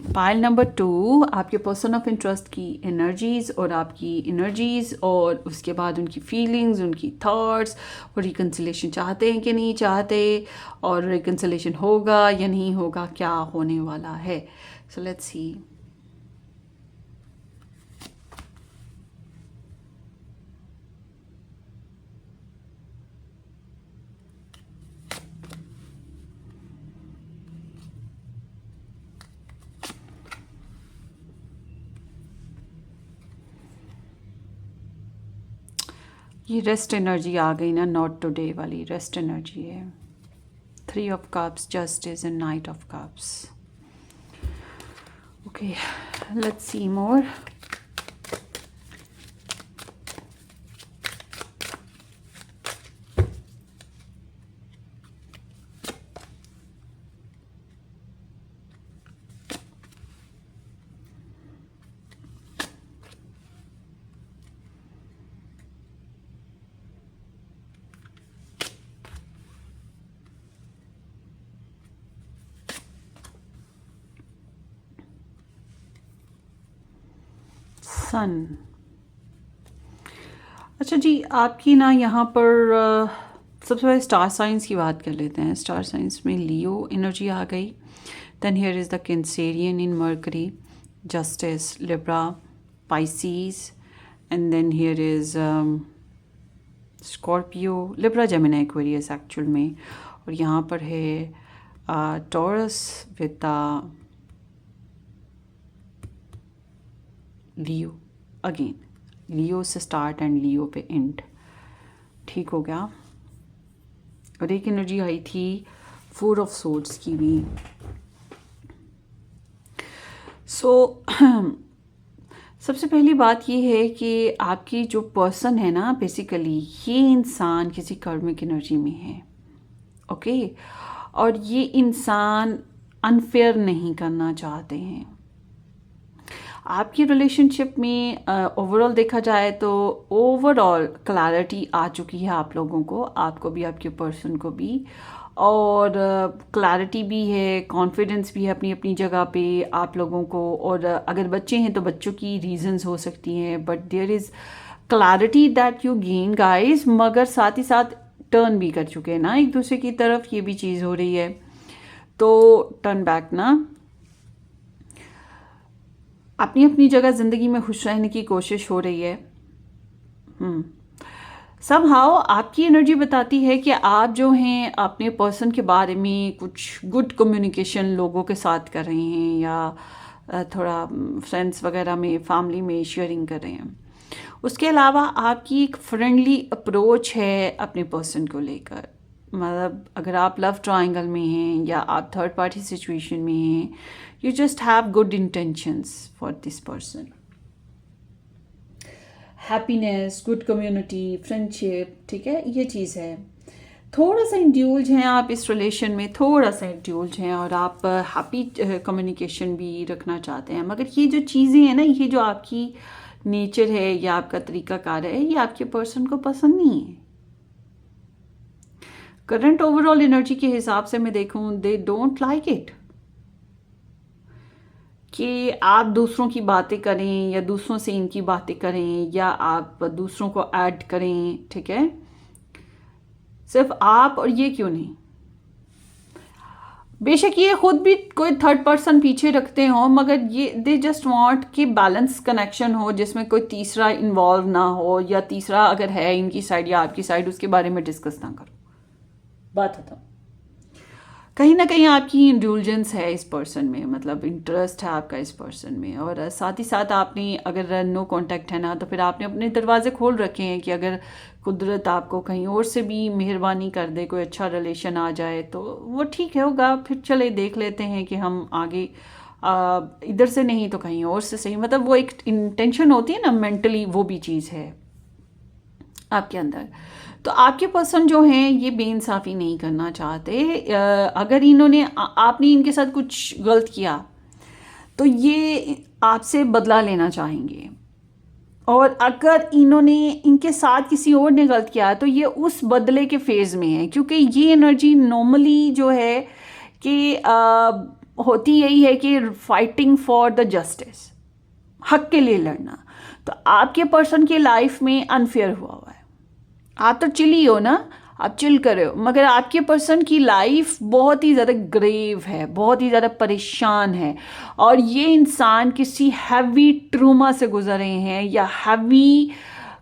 पाइल नंबर 2, आपके पर्सन ऑफ इंटरेस्ट की एनर्जीज़ और आपकी एनर्जीज़, और उसके बाद उनकी फीलिंग्स, उनकी थॉट्स, और रिकन्सिलेशन चाहते हैं कि नहीं चाहते, और रिकन्सिलेशन होगा या नहीं होगा, क्या होने वाला है। So let's see. ये रेस्ट एनर्जी आ गई ना, नॉट टुडे वाली रेस्ट एनर्जी है। 3 of cups, justice and knight of cups. Okay, let's see more. Sun. अच्छा जी, आपकी ना यहाँ पर सबसे पहले स्टार साइंस की बात कर लेते हैं। स्टार साइंस में लियो एनर्जी आ गई, then here is the Cancerian in Mercury, justice, Libra, Pisces, and then here is Scorpio, Libra, Gemini, Aquarius actual में, और यहाँ पर है Taurus with Leo again, Leo से स्टार्ट एंड लियो पे एंड। ठीक हो गया। और एक एनर्जी आई थी 4 ऑफ सोर्ड्स की भी। सो सबसे पहली बात ये है कि आपकी जो पर्सन है ना, बेसिकली ये इंसान किसी कर्मिक एनर्जी में है, ओके। और ये इंसान अनफेयर नहीं करना चाहते हैं। आपकी रिलेशनशिप में ओवरऑल देखा जाए तो ओवरऑल क्लैरिटी आ चुकी है आप लोगों को, आपको भी आपके पर्सन को भी, और क्लैरिटी भी है, कॉन्फिडेंस भी है अपनी अपनी जगह पे आप लोगों को। और अगर बच्चे हैं तो बच्चों की रीजंस हो सकती हैं, but there is clarity that you gain guys, मगर साथ ही साथ टर्न भी कर चुके हैं ना एक दूसरे की तरफ, ये भी चीज़ हो रही है। तो टर्न बैक ना, अपनी अपनी जगह ज़िंदगी में खुश रहने की कोशिश हो रही है। समहाउ आपकी एनर्जी बताती है कि आप जो हैं अपने पर्सन के बारे में कुछ गुड कम्युनिकेशन लोगों के साथ कर रहे हैं, या थोड़ा फ्रेंड्स वगैरह में, फैमिली में शेयरिंग कर रहे हैं। उसके अलावा आपकी एक फ्रेंडली अप्रोच है अपने पर्सन को लेकर। मतलब अगर आप लव ट्रायंगल में हैं या आप थर्ड पार्टी सिचुएशन में हैं, you just have good intentions for this person. Happiness, good community, friendship, ठीक है, ये चीज़ है। थोड़ा सा इंड्यूल्ज हैं आप इस रिलेशन में, थोड़ा सा इंड्यूल्ज हैं, और आप हैप्पी कम्युनिकेशन भी रखना चाहते हैं, मगर ये जो चीज़ें हैं ना, ये जो आपकी नेचर है या आपका तरीका कार है, ये आपके पर्सन को पसंद नहीं है। करंट ओवरऑल एनर्जी के हिसाब से मैं देखूं, दे डोंट लाइक इट कि आप दूसरों की बातें करें या दूसरों से इनकी बातें करें या आप दूसरों को ऐड करें, ठीक है, सिर्फ आप और ये क्यों नहीं। बेशक ये खुद भी कोई थर्ड पर्सन पीछे रखते हो, मगर ये दे जस्ट वांट कि बैलेंस कनेक्शन हो जिसमें कोई तीसरा इन्वॉल्व ना हो, या तीसरा अगर है इनकी साइड या आपकी साइड, उसके बारे में डिस्कस ना करो, बात खत्म। कहीं ना कहीं आपकी इंडल्जेंस है इस पर्सन में, मतलब इंटरेस्ट है आपका इस पर्सन में, और साथ ही साथ आपने अगर नो कांटेक्ट है ना, तो फिर आपने अपने दरवाजे खोल रखे हैं कि अगर कुदरत आपको कहीं और से भी मेहरबानी कर दे, कोई अच्छा रिलेशन आ जाए तो वो ठीक है होगा, फिर चले देख लेते हैं कि हम आगे इधर से नहीं तो कहीं और से सही। मतलब वो एक इंटेंशन होती है ना मेंटली, वो भी चीज़ है आपके अंदर। तो आपके पर्सन जो हैं ये बेइंसाफ़ी नहीं करना चाहते। अगर इन्होंने आपने इनके साथ कुछ गलत किया तो ये आपसे बदला लेना चाहेंगे, और अगर इन्होंने इनके साथ किसी और ने गलत किया तो ये उस बदले के फेज़ में है, क्योंकि ये एनर्जी नॉर्मली जो है कि होती यही है कि फाइटिंग फॉर द जस्टिस, हक के लिए लड़ना। तो आपके पर्सन की लाइफ में अनफेयर हुआ है, आप तो चिल ही हो ना, आप चिल कर रहे हो, मगर आपके पर्सन की लाइफ बहुत ही ज़्यादा ग्रेव है, बहुत ही ज़्यादा परेशान है, और ये इंसान किसी हैवी ट्रूमा से गुजर रहे हैं या हैवी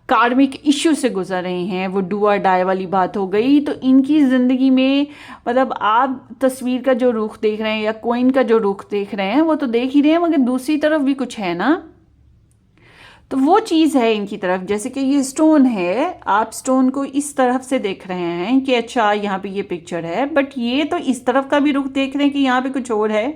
कार्मिक इश्यू से गुजर रहे हैं। वो डू और डाई वाली बात हो गई। तो इनकी ज़िंदगी में, मतलब आप तस्वीर का जो रुख देख रहे हैं या कोइन का जो रुख देख रहे हैं वो तो देख ही रहे हैं, मगर दूसरी तरफ भी कुछ है ना, तो वो चीज़ है इनकी तरफ। जैसे कि ये स्टोन है, आप स्टोन को इस तरफ से देख रहे हैं कि अच्छा यहाँ पे ये पिक्चर है, बट ये तो इस तरफ का भी रुख देख रहे हैं कि यहाँ पे कुछ और है,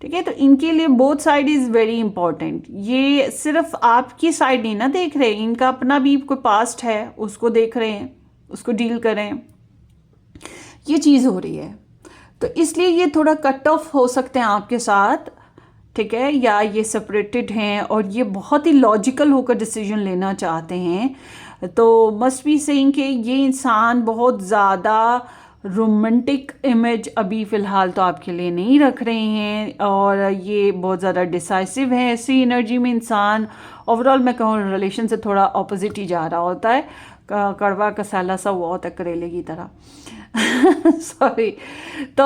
ठीक है। तो इनके लिए both side is very important. ये सिर्फ आपकी साइड नहीं ना देख रहे, इनका अपना भी कोई पास्ट है, उसको देख रहे हैं, उसको डील करें, ये चीज़ हो रही है। तो इसलिए ये थोड़ा कट ऑफ हो सकते हैं आपके साथ, ठीक है, या ये सेपरेटेड हैं और ये बहुत ही लॉजिकल होकर डिसीजन लेना चाहते हैं। तो मस्ट बी सेइंग कि ये इंसान बहुत ज़्यादा रोमांटिक इमेज अभी फ़िलहाल तो आपके लिए नहीं रख रहे हैं, और ये बहुत ज़्यादा डिसाइसिव है। ऐसी एनर्जी में इंसान ओवरऑल मैं कहूँ रिलेशन से थोड़ा ऑपोजिट ही जा रहा होता है, कड़वा कसाला सा हुआ होता है करेले की तरह सॉरी। तो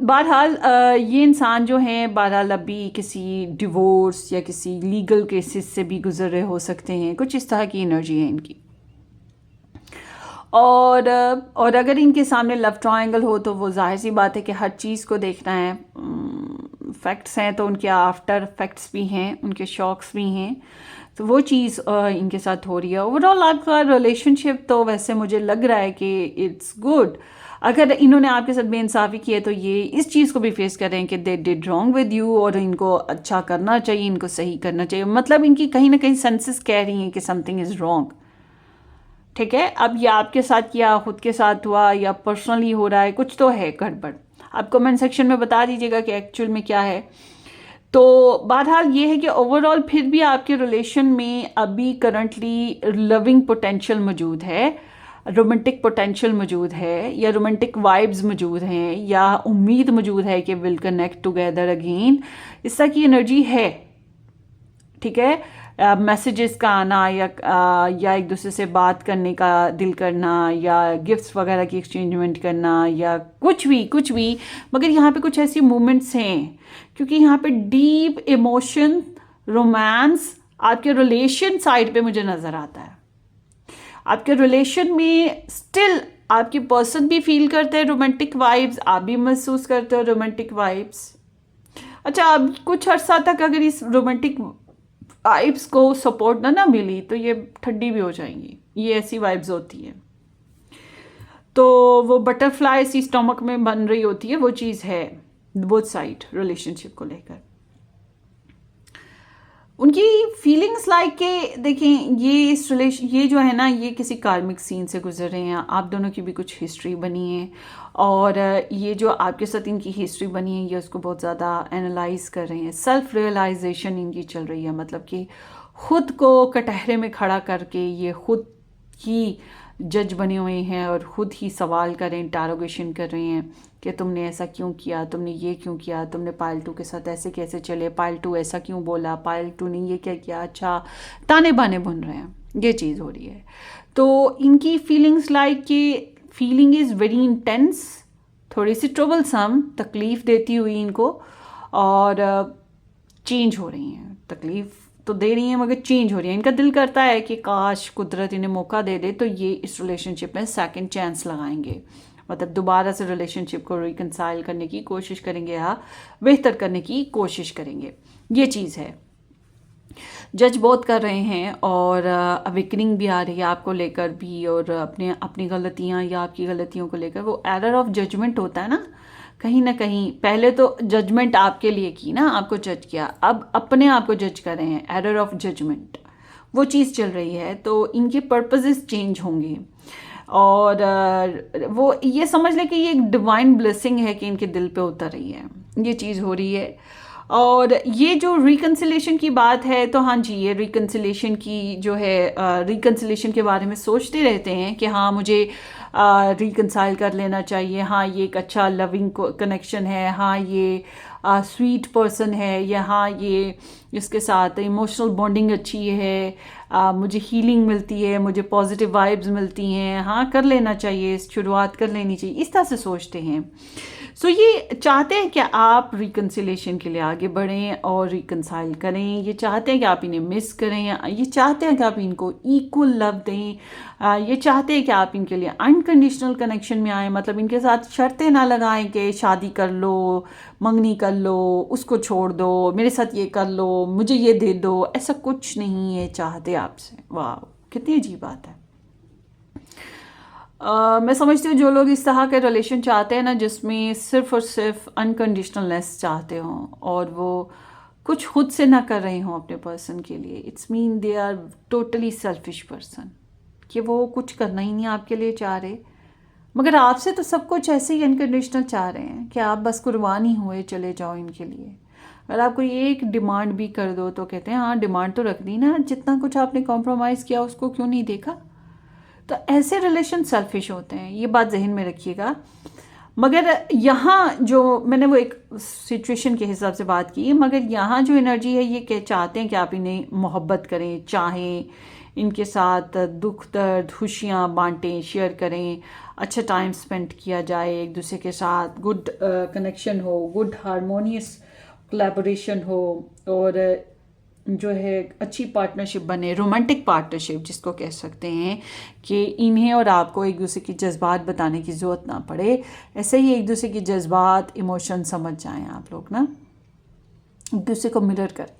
बहरहाल ये इंसान जो है बहरहाल अभी किसी डिवोर्स या किसी लीगल केसेस से भी गुजर रहे हो सकते हैं, कुछ इस तरह की एनर्जी है इनकी। और अगर इनके सामने लव ट्रायंगल हो तो वो जाहिर सी बात है कि हर चीज़ को देखना है। फैक्ट्स हैं तो उनके आफ्टर फैक्ट्स भी हैं, उनके शॉक्स भी हैं, तो वो चीज़ इनके साथ हो रही है। ओवरऑल आपका रिलेशनशिप तो वैसे मुझे लग रहा है कि इट्स गुड। अगर इन्होंने आपके साथ बेइंसाफ़ी की है तो ये इस चीज़ को भी फेस कर रहे हैं कि they did wrong with you, और इनको अच्छा करना चाहिए, इनको सही करना चाहिए। मतलब इनकी कहीं ना कहीं सेंसेस कह रही हैं कि समथिंग इज़ रॉन्ग, ठीक है। अब ये आपके साथ किया, खुद के साथ हुआ, या पर्सनली हो रहा है, कुछ तो है गड़बड़। आप कमेंट सेक्शन में बता दीजिएगा कि एक्चुअल में क्या है। तो बहरहाल ये है कि ओवरऑल फिर भी आपके रिलेशन में अभी करंटली लविंग पोटेंशियल मौजूद है, रोमांटिक पोटेंशियल मौजूद है, या रोमांटिक वाइब्स मौजूद हैं, या उम्मीद मौजूद है कि विल कनेक्ट टुगेदर अगेन, इस तरह की एनर्जी है। ठीक है, मैसेजेस का आना, या एक दूसरे से बात करने का दिल करना, या गिफ्ट्स वगैरह की एक्सचेंजमेंट करना, या कुछ भी। मगर यहाँ पे कुछ ऐसी मोमेंट्स हैं, क्योंकि यहाँ पे डीप इमोशन, रोमांस आपके रिलेशन साइड पे मुझे नज़र आता है। आपके रिलेशन में स्टिल आपके पर्सन भी फील करते हैं रोमांटिक वाइब्स, आप भी महसूस करते हो रोमांटिक वाइब्स। अच्छा, अब कुछ अर्सा तक अगर इस रोमांटिक वाइब्स को सपोर्ट ना मिली तो ये ठंडी भी हो जाएंगी, ये ऐसी वाइब्स होती है। तो वो बटरफ्लाई सी स्टमक में बन रही होती है, वो चीज़ है बोथ साइड रिलेशनशिप को लेकर। उनकी फीलिंग्स लाइक के देखें, ये इस रिलेशन, ये जो है ना, ये किसी कार्मिक सीन से गुजर रहे हैं, आप दोनों की भी कुछ हिस्ट्री बनी है, और ये जो आपके साथ इनकी हिस्ट्री बनी है ये उसको बहुत ज़्यादा एनालाइज कर रहे हैं, सेल्फ रियलाइजेशन इनकी चल रही है। मतलब कि खुद को कटहरे में खड़ा करके ये खुद ही जज बने हुए हैं और ख़ुद ही सवाल कर रहे हैं, इंटारोगेशन कर रहे हैं कि तुमने ऐसा क्यों किया, तुमने ये क्यों किया, तुमने पायलटू के साथ ऐसे कैसे चले, पायलटू ऐसा क्यों बोला, पायलटू ने ये क्या किया। अच्छा, ताने बाने बुन रहे हैं, ये चीज़ हो रही है। तो इनकी फीलिंग्स लाइक कि फीलिंग इज़ वेरी इंटेंस, थोड़ी सी ट्रबलसम, तकलीफ़ देती हुई इनको, और चेंज हो रही हैं। तकलीफ़ तो दे रही हैं मगर चेंज हो रही है। इनका दिल करता है कि काश कुदरत इन्हें मौका दे दे तो ये इस रिलेशनशिप में सेकंड चांस लगाएंगे, मतलब दोबारा से रिलेशनशिप को रिकंसाइल करने की कोशिश करेंगे या बेहतर करने की कोशिश करेंगे, ये चीज़ है। जज बहुत कर रहे हैं और अवेकनिंग भी आ रही है आपको लेकर भी, और अपनी गलतियाँ या आपकी गलतियों को लेकर वो एरर ऑफ जजमेंट होता है ना कहीं। पहले तो जजमेंट आपके लिए की ना, आपको जज किया, अब अपने आप को जज कर रहे हैं, एरर ऑफ जजमेंट, वो चीज़ चल रही है। तो इनके पर्पसेस चेंज होंगे, और वो ये समझ लें कि ये एक डिवाइन ब्लेसिंग है कि इनके दिल पे उतर रही है, ये चीज़ हो रही है। और ये जो रिकन्सिलेशन की बात है, तो हाँ जी, ये रिकन्सिलेशन की जो है, रिकन्सिलेशन के बारे में सोचते रहते हैं कि हाँ मुझे रिकन्साइल कर लेना चाहिए, हाँ ये एक अच्छा लविंग कनेक्शन है, हाँ ये स्वीट पर्सन है, या हाँ ये इसके साथ इमोशनल बॉन्डिंग अच्छी है, मुझे हीलिंग मिलती है, मुझे पॉजिटिव वाइब्स मिलती हैं, हाँ कर लेना चाहिए, शुरुआत कर लेनी चाहिए, इस तरह से सोचते हैं। सो ये चाहते हैं कि आप रिकन्सिलेशन के लिए आगे बढ़ें और रिकन्साइल करें, ये चाहते हैं कि आप इन्हें मिस करें, ये चाहते हैं कि आप इनको इक्वल लव दें, ये चाहते हैं कि आप इनके लिए अनकंडीशनल कनेक्शन में आएँ, मतलब इनके साथ शर्तें ना लगाएं कि शादी कर लो, मंगनी कर लो, उसको छोड़ दो, मेरे साथ ये कर लो, मुझे ये दे दो, ऐसा कुछ नहीं है चाहते आपसे। वाह, कितनी अजीब बात है। मैं समझती हूँ जो लोग इस तरह के रिलेशन चाहते हैं ना, जिसमें सिर्फ और सिर्फ अनकंडीशनलनेस चाहते हों और वो कुछ खुद से ना कर रहे हों अपने पर्सन के लिए, it's mean they are totally selfish person, कि वो कुछ करना ही नहीं आपके लिए चाह रहे, मगर आपसे तो सब कुछ ऐसे ही अनकंडीशनल चाह रहे हैं कि आप बस कुर्बान ही हुए चले जाओ इनके लिए। अगर आप कोई एक डिमांड भी कर दो तो कहते हैं हाँ डिमांड तो रखनी ना, जितना कुछ आपने कॉम्प्रोमाइज़ किया उसको क्यों नहीं देखा। तो ऐसे रिलेशन सेल्फिश होते हैं, ये बात जहन में रखिएगा। मगर यहाँ जो मैंने वो एक सिचुएशन के हिसाब से बात की, मगर यहाँ जो एनर्जी है ये चाहते हैं कि आप इन्हें मोहब्बत करें, चाहें, इनके साथ दुख दर्द खुशियाँ बांटें, शेयर करें, अच्छा टाइम स्पेंड किया जाए एक दूसरे के साथ, गुड कनेक्शन हो, गुड हारमोनियस कोलैबोरेशन हो, और जो है अच्छी पार्टनरशिप बने, रोमांटिक पार्टनरशिप जिसको कह सकते हैं, कि इन्हें और आपको एक दूसरे की जज्बात बताने की ज़रूरत ना पड़े, ऐसे ही एक दूसरे की जज्बात इमोशन समझ जाएं आप लोग ना, एक दूसरे को मिरर करें।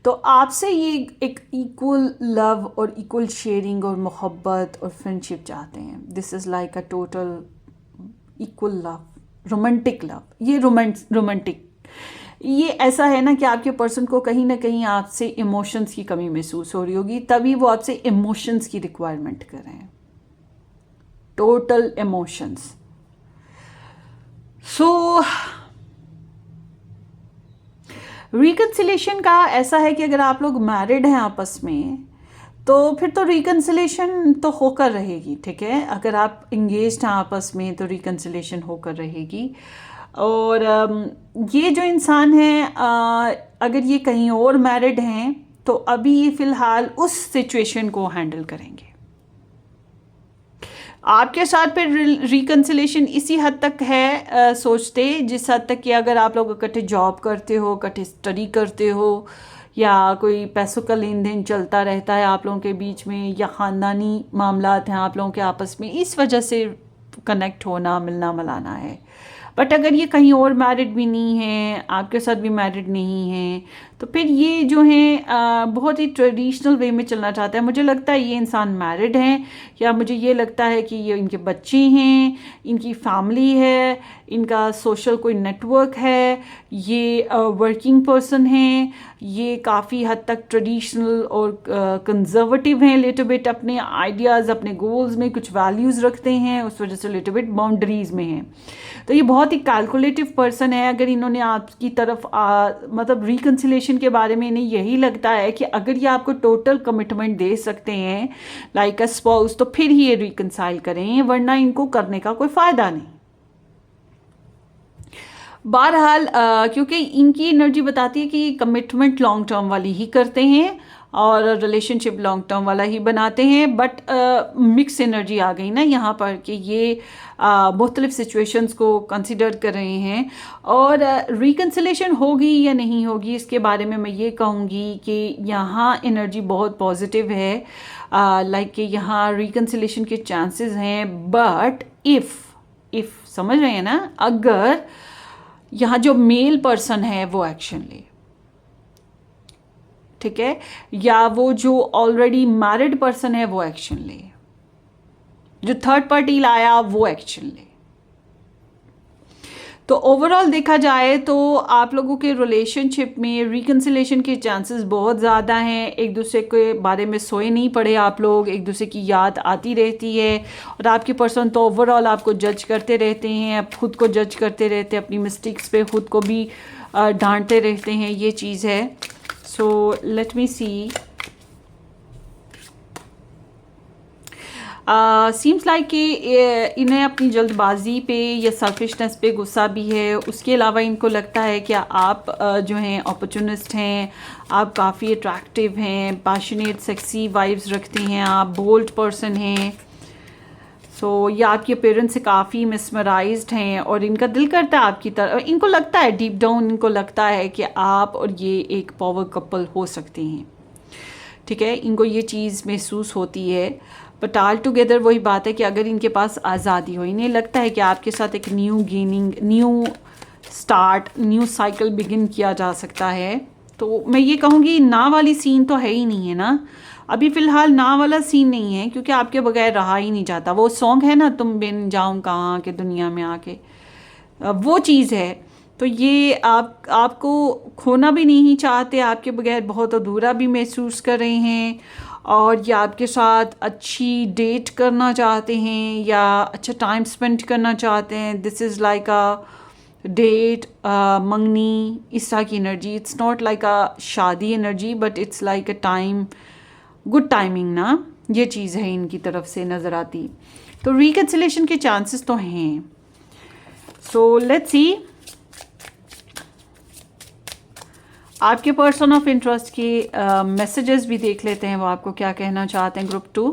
तो आपसे ये एक इक्वल लव और इक्वल शेयरिंग और मोहब्बत और फ्रेंडशिप चाहते हैं। This is like a total equal love, romantic love, ये रोमांटिक, ये ऐसा है ना कि आपके पर्सन को कहीं ना कहीं आपसे इमोशंस की कमी महसूस हो रही होगी, तभी वो आपसे इमोशंस की रिक्वायरमेंट कर रहे हैं, टोटल इमोशंस। सो रिकन्सिलेशन का ऐसा है कि अगर आप लोग मैरिड हैं आपस में तो फिर तो रिकन्सिलेशन तो होकर रहेगी, ठीक है। अगर आप इंगेज्ड हैं आपस में तो रिकन्सिलेशन होकर रहेगी। और ये जो इंसान है अगर ये कहीं और मैरिड हैं तो अभी ये फ़िलहाल उस सिचुएशन को हैंडल करेंगे। आपके साथ फिर रिकन्सिलेशन इसी हद तक है सोचते, जिस हद तक कि अगर आप लोग इकट्ठे जॉब करते हो, इकट्ठे स्टडी करते हो, या कोई पैसों का लेन देन चलता रहता है आप लोगों के बीच में, या ख़ानदानी मामलात हैं आप लोगों के आपस में, इस वजह से कनेक्ट होना, मिलना मिलाना है। बट अगर ये कहीं और मैरिड भी नहीं है, आपके साथ भी मैरिड नहीं है, तो फिर ये जो है बहुत ही ट्रेडिशनल वे में चलना चाहता है। मुझे लगता है ये इंसान मैरिड हैं, या मुझे ये लगता है कि ये इनके बच्चे हैं, इनकी फैमिली है, इनका सोशल कोई नेटवर्क है, ये वर्किंग पर्सन हैं, ये काफ़ी हद तक ट्रेडिशनल और कंजर्वेटिव हैं, लिटिल बिट अपने आइडियाज़, अपने गोल्स में कुछ वैल्यूज़ रखते हैं, उस वजह से लिटिल बिट बाउंड्रीज़ में हैं। तो ये बहुत ही कैलकुलेटिव पर्सन है। अगर इन्होंने आपकी तरफ मतलब रिकन्सिलेशन के बारे में इन्हें यही लगता है कि अगर ये आपको टोटल कमिटमेंट दे सकते हैं लाइक अ स्पाउस, तो फिर ही ये रिकन्साइल करें, वरना इनको करने का कोई फ़ायदा नहीं। बहरहाल क्योंकि इनकी एनर्जी बताती है कि कमिटमेंट लॉन्ग टर्म वाली ही करते हैं और रिलेशनशिप लॉन्ग टर्म वाला ही बनाते हैं। बट मिक्स एनर्जी आ गई ना यहाँ पर कि ये मुख्तलिफ सिचुएशंस को कंसिडर कर रहे हैं। और रिकन्सिलेशन होगी या नहीं होगी इसके बारे में मैं ये कहूँगी कि यहाँ एनर्जी बहुत पॉजिटिव है, लाइक कि यहाँ रिकन्सिलेशन के चांसेस हैं। बट इफ़ समझ रहे हैं ना, अगर यहाँ जो मेल पर्सन है वो एक्शन ले, ठीक है, या वो जो ऑलरेडी मैरिड पर्सन है वो एक्शन ले, जो थर्ड पार्टी लाया वो एक्शन ले। तो ओवरऑल देखा जाए तो आप लोगों के रिलेशनशिप में रिकन्सिलेशन के चांसेस बहुत ज़्यादा हैं। एक दूसरे के बारे में सोए नहीं पड़े आप लोग, एक दूसरे की याद आती रहती है, और आपके पर्सन तो ओवरऑल आपको जज करते रहते हैं, आप खुद को जज करते रहते हैं, अपनी मिस्टेक्स पे खुद को भी डांटते रहते हैं, ये चीज़ है। सो लेट मी सी, सीम्स लाइक कि इन्हें अपनी जल्दबाजी पे या सेल्फिशनेस पे गुस्सा भी है। उसके अलावा इनको लगता है कि आप जो हैं अपॉर्चुनिस्ट हैं, आप काफ़ी अट्रैक्टिव हैं, पैशनेट सेक्सी वाइब्स रखते हैं, आप बोल्ड पर्सन हैं। सो ये आपके पेरेंट्स से काफ़ी मिसमराइज्ड हैं और इनका दिल करता है आपकी तरफ, इनको लगता है डीप डाउन, इनको लगता है कि आप और ये एक पावर कपल हो सकते हैं, ठीक है, इनको ये चीज़ महसूस होती है। बट ऑल टुगेदर वही बात है कि अगर इनके पास आज़ादी हो, इन्हें लगता है कि आपके साथ एक new gaining, new start, new cycle begin किया जा सकता है। तो मैं ये कहूँगी ना वाली सीन तो है ही नहीं है ना, अभी फ़िलहाल ना वाला सीन नहीं है, क्योंकि आपके बगैर रहा ही नहीं जाता। वो सॉन्ग है ना, तुम बिन जाऊँ कहाँ के दुनिया में आके, वो चीज़ है। तो ये आपको खोना भी नहीं चाहते, आपके बगैर बहुत अधूरा भी महसूस कर रहे हैं, और ये आपके साथ अच्छी डेट करना चाहते हैं या अच्छा टाइम स्पेंड करना चाहते हैं। This is like a date, मंगनी, इस तरह की energy. It's not like a शादी energy, but it's like a time, good timing ना, ये चीज़ है इनकी तरफ से नज़र आती। तो रिकन्सिलेशन के चांसेस तो हैं। सो लेट्स सी आपके पर्सन ऑफ इंटरेस्ट के मैसेजेस भी देख लेते हैं, वो आपको क्या कहना चाहते हैं। Group 2,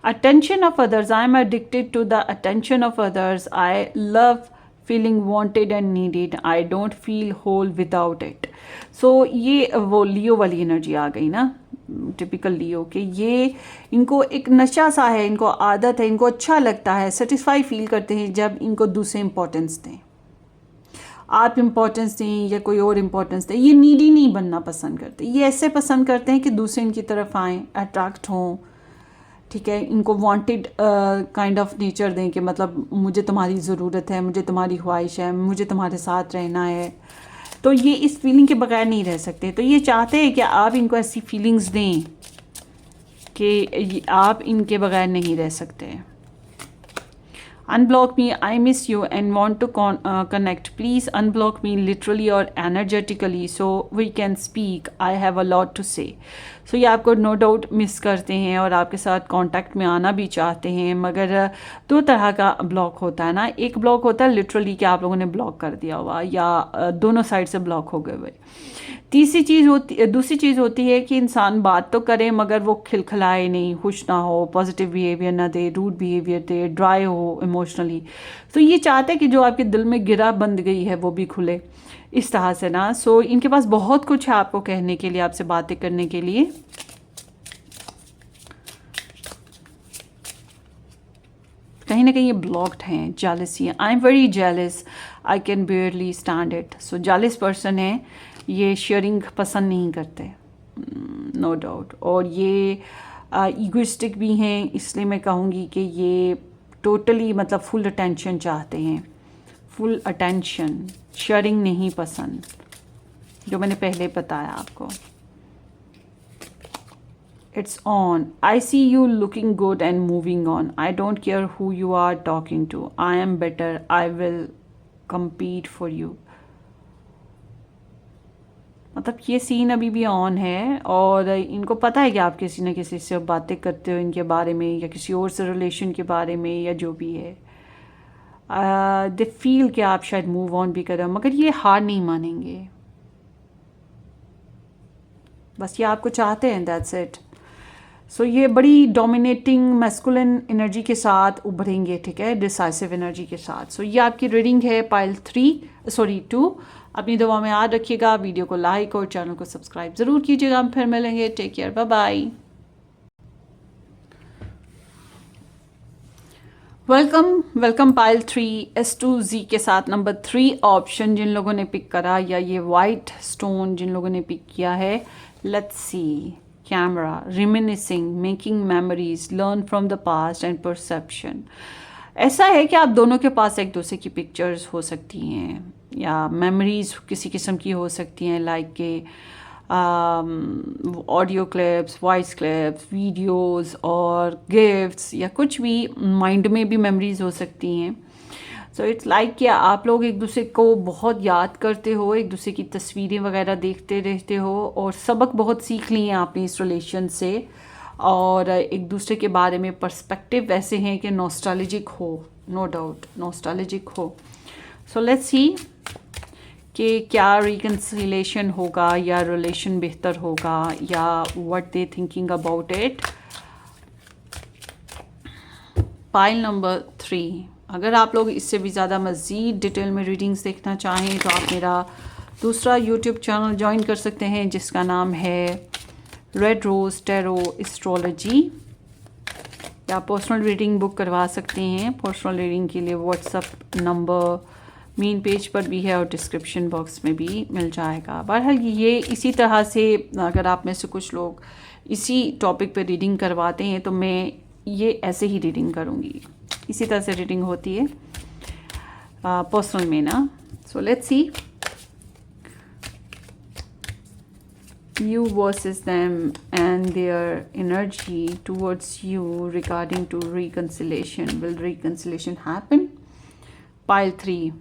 attention of others, I am addicted to the attention of others, I love feeling wanted and needed, I don't feel whole without it. So ये वो लियो वाली एनर्जी आ गई ना, टिपिकल लियो के, ये इनको एक नशा सा है, इनको आदत है, इनको अच्छा लगता है, सेटिस्फाई फील करते हैं जब इनको दूसरे इंपॉर्टेंस दें, आप इम्पोर्टेंस दें या कोई और इम्पोर्टेंस दें। ये नीडी नहीं बनना पसंद करते, ये ऐसे पसंद करते हैं कि दूसरे इनकी तरफ आएँ, अट्रैक्ट हों, ठीक है, इनको वांटेड काइंड ऑफ नेचर दें कि मतलब मुझे तुम्हारी ज़रूरत है, मुझे तुम्हारी ख्वाहिश है, मुझे तुम्हारे साथ रहना है। तो ये इस फीलिंग के बगैर नहीं रह सकते। तो ये चाहते हैं कि आप इनको ऐसी फीलिंग्स दें कि आप इनके बगैर नहीं रह सकते। Unblock me, I miss you and want to connect. Please unblock me literally or energetically so we can speak. I have a lot to say. So ये आपको नो डाउट मिस करते हैं और आपके साथ कांटेक्ट में आना भी चाहते हैं, मगर दो तरह का ब्लॉक होता है ना. एक ब्लॉक होता है लिटरली कि आप लोगों ने ब्लॉक कर दिया हुआ या दोनों साइड से ब्लॉक हो गए हुए. दूसरी चीज़ होती है कि इंसान बात तो करे मगर वो खिलखिलाए नहीं, खुश ना हो, पॉजिटिव बिहेवियर ना दे, रूड बिहेवियर दे, ड्राई हो इमोशनली. तो ये चाहते हैं कि जो आपके दिल में गिरा बंद गई है वो भी खुले, इस तरह से ना. सो इनके पास बहुत कुछ है आपको कहने के लिए, आपसे बातें करने के लिए. कहीं ना कहीं ये ब्लॉक्ड हैं, jealousy. I am very jealous, I can बेयरली stand it. So jealous person है, ये शेयरिंग पसंद नहीं करते, नो डाउट. और ये ईगोइस्टिक भी हैं, इसलिए मैं कहूँगी कि ये टोटली मतलब फुल अटेंशन चाहते हैं, फुल अटेंशन. शेयरिंग नहीं पसंद, जो मैंने पहले बताया आपको. It's on. I see you looking good and moving on. I don't care who you are talking to. I am better. I will compete for you. मतलब ये सीन अभी भी ऑन है और इनको पता है कि आप किसी न किसी से बातें करते हो इनके बारे में या किसी और से रिलेशन के बारे में या जो भी है. दे फील कि आप शायद मूव ऑन भी करें, मगर ये हार नहीं मानेंगे. बस ये आपको चाहते हैं, दैट्स इट. सो ये बड़ी डोमिनेटिंग मैस्कुलिन एनर्जी के साथ उभरेंगे, ठीक है, डिसाइसिव एनर्जी के साथ. सो ये आपकी रीडिंग है पाइल 2. अपनी दुआ में याद रखिएगा. वीडियो को लाइक और चैनल को सब्सक्राइब ज़रूर कीजिएगा. हम फिर मिलेंगे. Take care, bye bye. Welcome pile 3 S2Z के साथ नंबर 3 ऑप्शन जिन लोगों ने पिक करा, या ये वाइट स्टोन जिन लोगों ने पिक किया है. Let's see. Camera, रिमिनिसिंग, making memories, learn from the past and perception. ऐसा है कि आप दोनों के पास एक दूसरे की पिक्चर्स हो सकती हैं या मेमोरीज किसी किस्म की हो सकती हैं, लाइक के audio clips, voice clips, videos और गिफ्ट्स, या कुछ भी माइंड में भी मेमोरीज हो सकती हैं. सो इट्स लाइक कि आप लोग एक दूसरे को बहुत याद करते हो, एक दूसरे की तस्वीरें वगैरह देखते रहते हो और सबक बहुत सीख लिए हैं आपने इस रिलेशन से, और एक दूसरे के बारे में पर्सपेक्टिव ऐसे हैं कि नॉस्टैल्जिक हो, नो डाउट नॉस्टैल्जिक हो. सो लेट्स सी कि क्या रिकन्सिलेशन होगा या रिलेशन बेहतर होगा या what they thinking about it. Pile number 3. अगर आप लोग इससे भी ज़्यादा मज़ीद डिटेल में रीडिंग्स देखना चाहें तो आप मेरा दूसरा यूट्यूब चैनल ज्वाइन कर सकते हैं जिसका नाम है रेड रोज़ टैरो एस्ट्रोलॉजी, या पर्सनल रीडिंग बुक करवा सकते हैं. पर्सनल रीडिंग के लिए व्हाट्सअप नंबर मेन पेज पर भी है और डिस्क्रिप्शन बॉक्स में भी मिल जाएगा. बहरहाल ये इसी तरह से अगर आप में से कुछ लोग इसी टॉपिक पर रीडिंग करवाते हैं तो मैं ये ऐसे ही रीडिंग करूँगी. इसी तरह से रीडिंग होती है पर्सनल में ना. सो let's C. You versus them and their energy towards you regarding to reconciliation. Will reconciliation happen? Pile 3.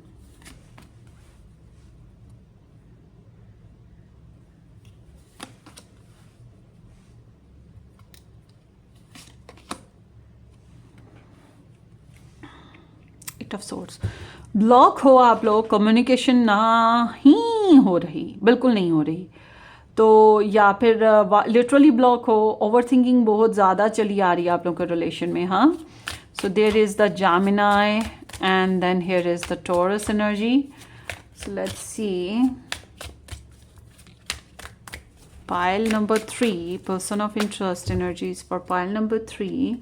Eight of Swords. Block हो आप लोग, कम्युनिकेशन ना ही हो रही, बिल्कुल नहीं हो रही. तो या फिर लिटरली ब्लॉक हो, ओवर थिंकिंग बहुत ज़्यादा चली आ रही है आप लोगों के रिलेशन में. हाँ. So there is the Gemini and then here is the Taurus energy. So let's see. Pile number 3, person of interest energies for pile number 3.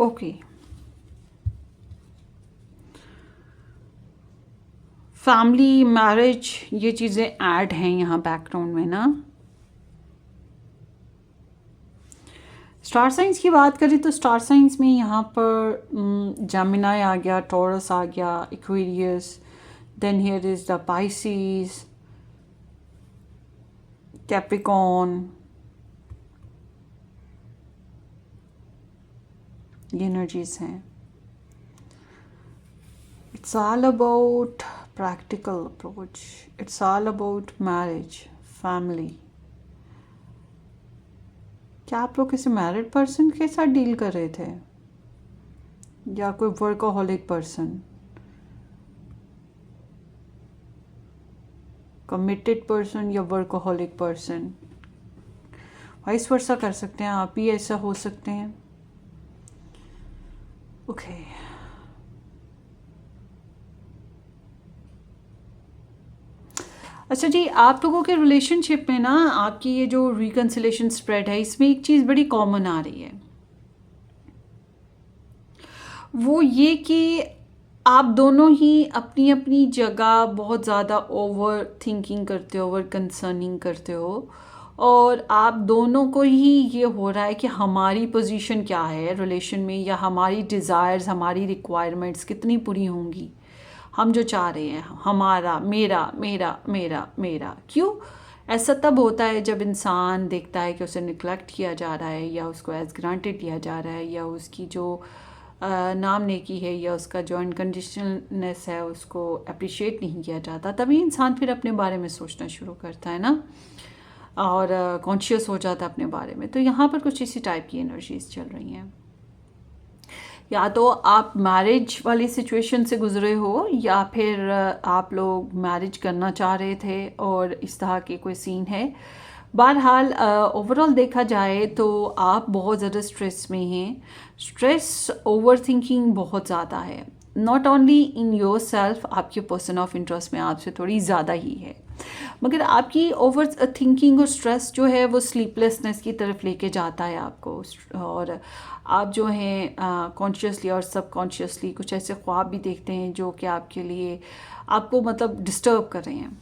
Okay. Family, marriage, ये चीज़ें ऐड हैं यहाँ बैकग्राउंड में ना। स्टार साइंस की बात करें तो स्टार साइंस में यहाँ पर जेमिनाई आ गया, टॉरस आ गया, Aquarius, then here is the Pisces, Capricorn, ये एनर्जीज हैं। It's all about practical approach, it's all about marriage, family. क्या आप लोग किसी मैरिड पर्सन के साथ डील कर रहे थे, या कोई वर्कोहॉलिक पर्सन, कमिटेड पर्सन या वर्कोहॉलिक पर्सन? वाइस वर्सा कर सकते हैं, आप भी ऐसा हो सकते हैं। ओके अच्छा जी, आप लोगों के रिलेशनशिप में ना आपकी ये जो रिकन्सिलेशन स्प्रेड है, इसमें एक चीज़ बड़ी कॉमन आ रही है, वो ये कि आप दोनों ही अपनी अपनी जगह बहुत ज़्यादा ओवर थिंकिंग करते हो, ओवर कंसर्निंग करते हो, और आप दोनों को ही ये हो रहा है कि हमारी पोजीशन क्या है रिलेशन में, या हमारी डिज़ायर्स, हमारी रिक्वायरमेंट्स कितनी पूरी होंगी, हम जो चाह रहे हैं, हमारा, मेरा मेरा मेरा मेरा। क्यों ऐसा तब होता है जब इंसान देखता है कि उसे निगलेक्ट किया जा रहा है, या उसको एज ग्रांटेड लिया जा रहा है, या उसकी जो नाम नेकी है, या उसका जो अनकंडीशनलनेस है उसको अप्रिशिएट नहीं किया जाता। तभी इंसान फिर अपने बारे में सोचना शुरू करता है ना, और कॉन्शियस हो जाता है अपने बारे में। तो यहाँ पर कुछ इसी टाइप की एनर्जीज चल रही हैं। या तो आप मैरिज वाली सिचुएशन से गुजरे हो, या फिर आप लोग मैरिज करना चाह रहे थे और इस तरह के कोई सीन है। बहरहाल ओवरऑल देखा जाए तो आप बहुत ज़्यादा स्ट्रेस में हैं। स्ट्रेस, ओवर थिंकिंग बहुत ज़्यादा है, not only in your self, आपके पर्सन ऑफ इंटरेस्ट में आपसे थोड़ी ज़्यादा ही है, मगर आपकी ओवर थिंकिंग और स्ट्रेस जो है वो स्लीपलेसनेस की तरफ लेके जाता है आपको, और आप जो हैं कॉन्शियसली और सबकॉन्शियसली कुछ ऐसे ख्वाब भी देखते हैं जो कि आपके लिए, आपको मतलब डिस्टर्ब कर रहे हैं।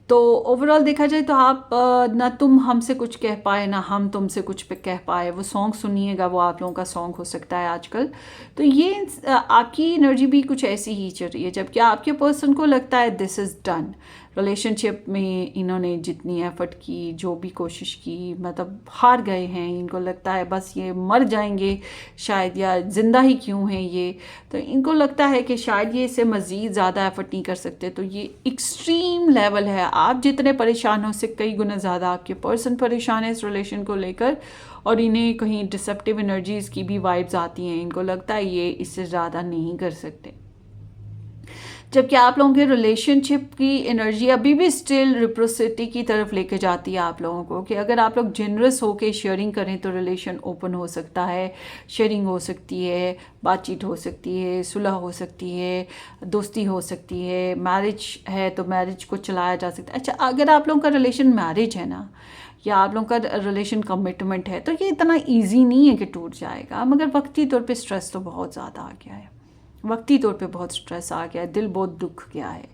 तो ओवरऑल देखा जाए तो आप ना तुम हमसे कुछ कह पाए, ना हम तुमसे कुछ पे कह पाए। वो सॉन्ग सुनिएगा, वो आप लोगों का सॉन्ग हो सकता है आजकल। तो ये आपकी एनर्जी भी कुछ ऐसी ही चल रही है, जबकि आपके पर्सन को लगता है दिस इज़ डन। रिलेशनशिप में इन्होंने जितनी एफर्ट की, जो भी कोशिश की, मतलब हार गए हैं। इनको लगता है बस ये मर जाएंगे शायद, या ज़िंदा ही क्यों हैं ये। तो इनको लगता है कि शायद ये इससे मज़ीद ज़्यादा एफर्ट नहीं कर सकते। तो ये एक्सट्रीम लेवल है। आप जितने परेशान हो, उससे कई गुना ज़्यादा आपके पर्सन परेशान है इस रिलेशन को लेकर, और इन्हें कहीं डिसेप्टिव एनर्जीज़ की भी वाइब्स आती हैं। इनको लगता है ये इससे ज़्यादा नहीं कर सकते, जबकि आप लोगों के रिलेशनशिप की एनर्जी अभी भी स्टिल रिप्रोसिटी की तरफ लेके जाती है आप लोगों को, कि अगर आप लोग जेनरस होके शेयरिंग करें तो रिलेशन ओपन हो सकता है, शेयरिंग हो सकती है, बातचीत हो सकती है, सुलह हो सकती है, दोस्ती हो सकती है। मैरिज है तो मैरिज को चलाया जा सकता है। अच्छा, अगर आप लोगों का रिलेशन मैरिज है ना, या आप लोगों का रिलेशन कमिटमेंट है, तो ये इतना ईजी नहीं है कि टूट जाएगा, मगर वक्ती तौर पे स्ट्रेस तो बहुत ज़्यादा आ गया है। वक्ती तौर पे बहुत स्ट्रेस आ गया है, दिल बहुत दुख गया है,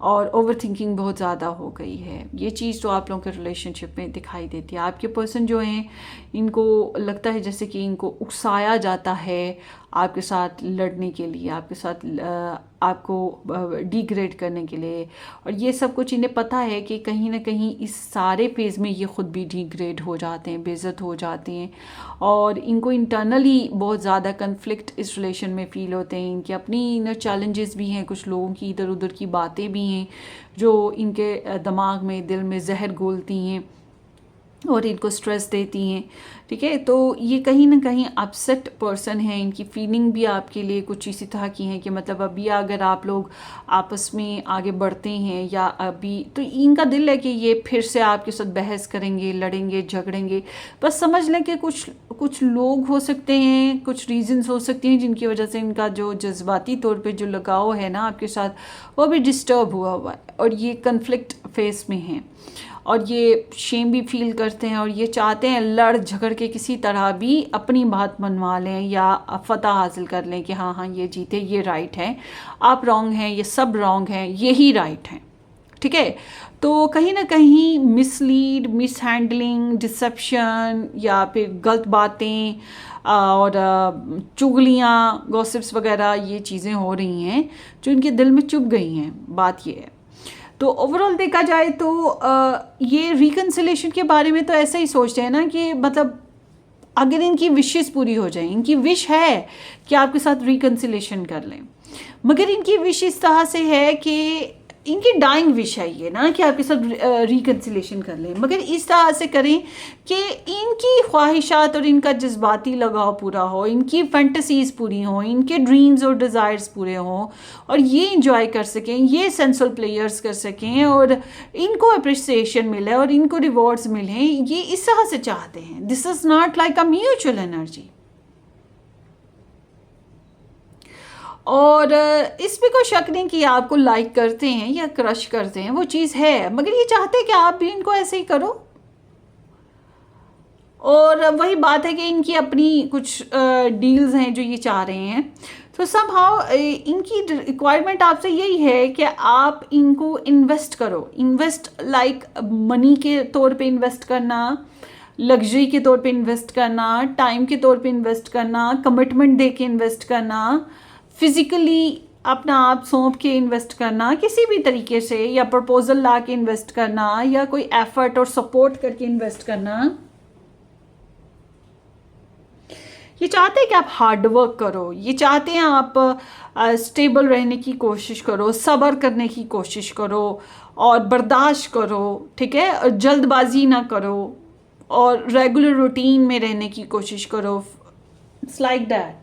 और ओवर थिंकिंग बहुत ज़्यादा हो गई है। ये चीज़ तो आप लोगों के रिलेशनशिप में दिखाई देती है। आपके पर्सन जो हैं, इनको लगता है जैसे कि इनको उकसाया जाता है आपके साथ लड़ने के लिए, आपके साथ आपको डिग्रेड करने के लिए। और ये सब कुछ इन्हें पता है कि कहीं ना कहीं इस सारे फेज़ में ये ख़ुद भी डिग्रेड हो जाते हैं, बेइज्जत हो जाते हैं, और इनको इंटरनली बहुत ज़्यादा कन्फ्लिक्ट इस रिलेशन में फ़ील होते हैं। इनके अपनी इनर चैलेंजेस भी हैं, कुछ लोगों की इधर उधर की बातें भी हैं जो इनके दिमाग में, दिल में जहर घोलती हैं और इनको स्ट्रेस देती हैं। ठीक है, तो ये कहीं ना कहीं अपसेट पर्सन है। इनकी फीलिंग भी आपके लिए कुछ इसी तरह की है कि मतलब अभी अगर आप लोग आपस में आगे बढ़ते हैं, या अभी तो इनका दिल है कि ये फिर से आपके साथ बहस करेंगे, लड़ेंगे, झगड़ेंगे। बस समझ लें कि कुछ लोग हो सकते हैं, कुछ रीजंस हो सकती हैं जिनकी वजह से इनका जो जज्बाती तौर पे जो लगाव है ना आपके साथ, वो भी डिस्टर्ब हुआ है, और ये कन्फ्लिक्ट फेस में है। और ये शेम भी फील करते हैं और ये चाहते हैं लड़ झगड़ के किसी तरह भी अपनी बात मनवा लें या फतह हासिल कर लें कि हाँ हाँ ये जीते, ये राइट है, आप रॉन्ग हैं, ये सब रॉन्ग हैं, यही राइट हैं। ठीक है, तो कहीं ना कहीं मिसलीड, मिस हैंडलिंग, डिसेप्शन या फिर गलत बातें और चुगलियाँ, गॉसिप्स वगैरह ये चीज़ें हो रही हैं जो इनके दिल में चुभ गई हैं। बात ये है। तो ओवरऑल देखा जाए तो ये रिकन्सिलेशन के बारे में तो ऐसा ही सोचते हैं ना कि मतलब अगर इनकी विशेस पूरी हो जाए, इनकी विश है कि आपके साथ रिकन्सिलेशन कर लें, मगर इनकी विश इस तरह से है कि इनकी डाइंग विश है ये ना कि आपके साथ रिकन्सिलेशन कर लें, मगर इस तरह से करें कि इनकी ख्वाहिशात और इनका जज्बाती लगाव पूरा हो, इनकी फैंटसीज़ पूरी हों, इनके ड्रीम्स और डिज़ायर्स पूरे हों और ये इंजॉय कर सकें, ये सेंसुअल प्लेयर्स कर सकें और इनको अप्रिसिएशन मिले और इनको रिवॉर्ड्स मिलें, ये इस तरह से चाहते हैं। This is not like a mutual energy. और इसमें कोई शक नहीं कि आपको लाइक करते हैं या क्रश करते हैं, वो चीज़ है, मगर ये चाहते हैं कि आप भी इनको ऐसे ही करो। और वही बात है कि इनकी अपनी कुछ डील्स हैं जो ये चाह रहे हैं। तो समहाउ इनकी रिक्वायरमेंट आपसे यही है कि आप इनको इन्वेस्ट करो। इन्वेस्ट लाइक मनी के तौर पे इन्वेस्ट करना, लग्जरी के तौर पे इन्वेस्ट करना, टाइम के तौर पे इन्वेस्ट करना, कमिटमेंट दे के इन्वेस्ट करना, फिज़िकली अपना आप सौंप के इन्वेस्ट करना किसी भी तरीके से, या प्रपोजल ला के इन्वेस्ट करना, या कोई एफर्ट और सपोर्ट करके इन्वेस्ट करना। ये चाहते हैं कि आप हार्ड वर्क करो, ये चाहते हैं आप स्टेबल रहने की कोशिश करो, सब्र करने की कोशिश करो और बर्दाश्त करो। ठीक है, और जल्दबाजी ना करो और रेगुलर रूटीन में रहने की कोशिश करो। It's like that.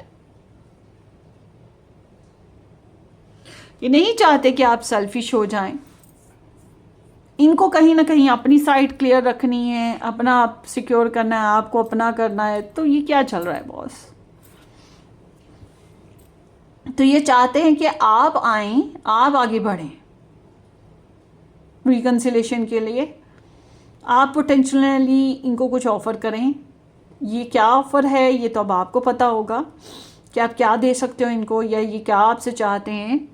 ये नहीं चाहते कि आप सेल्फिश हो जाएं। इनको कहीं ना कहीं अपनी साइड क्लियर रखनी है, अपना आप सिक्योर करना है, आपको अपना करना है। तो ये क्या चल रहा है बॉस? तो ये चाहते हैं कि आप आएं, आप आगे बढ़ें रिकन्सिलेशन के लिए। आप पोटेंशियली इनको कुछ ऑफ़र करें। ये क्या ऑफ़र है ये तो अब आपको पता होगा कि आप क्या दे सकते हो इनको, या ये क्या आपसे चाहते हैं।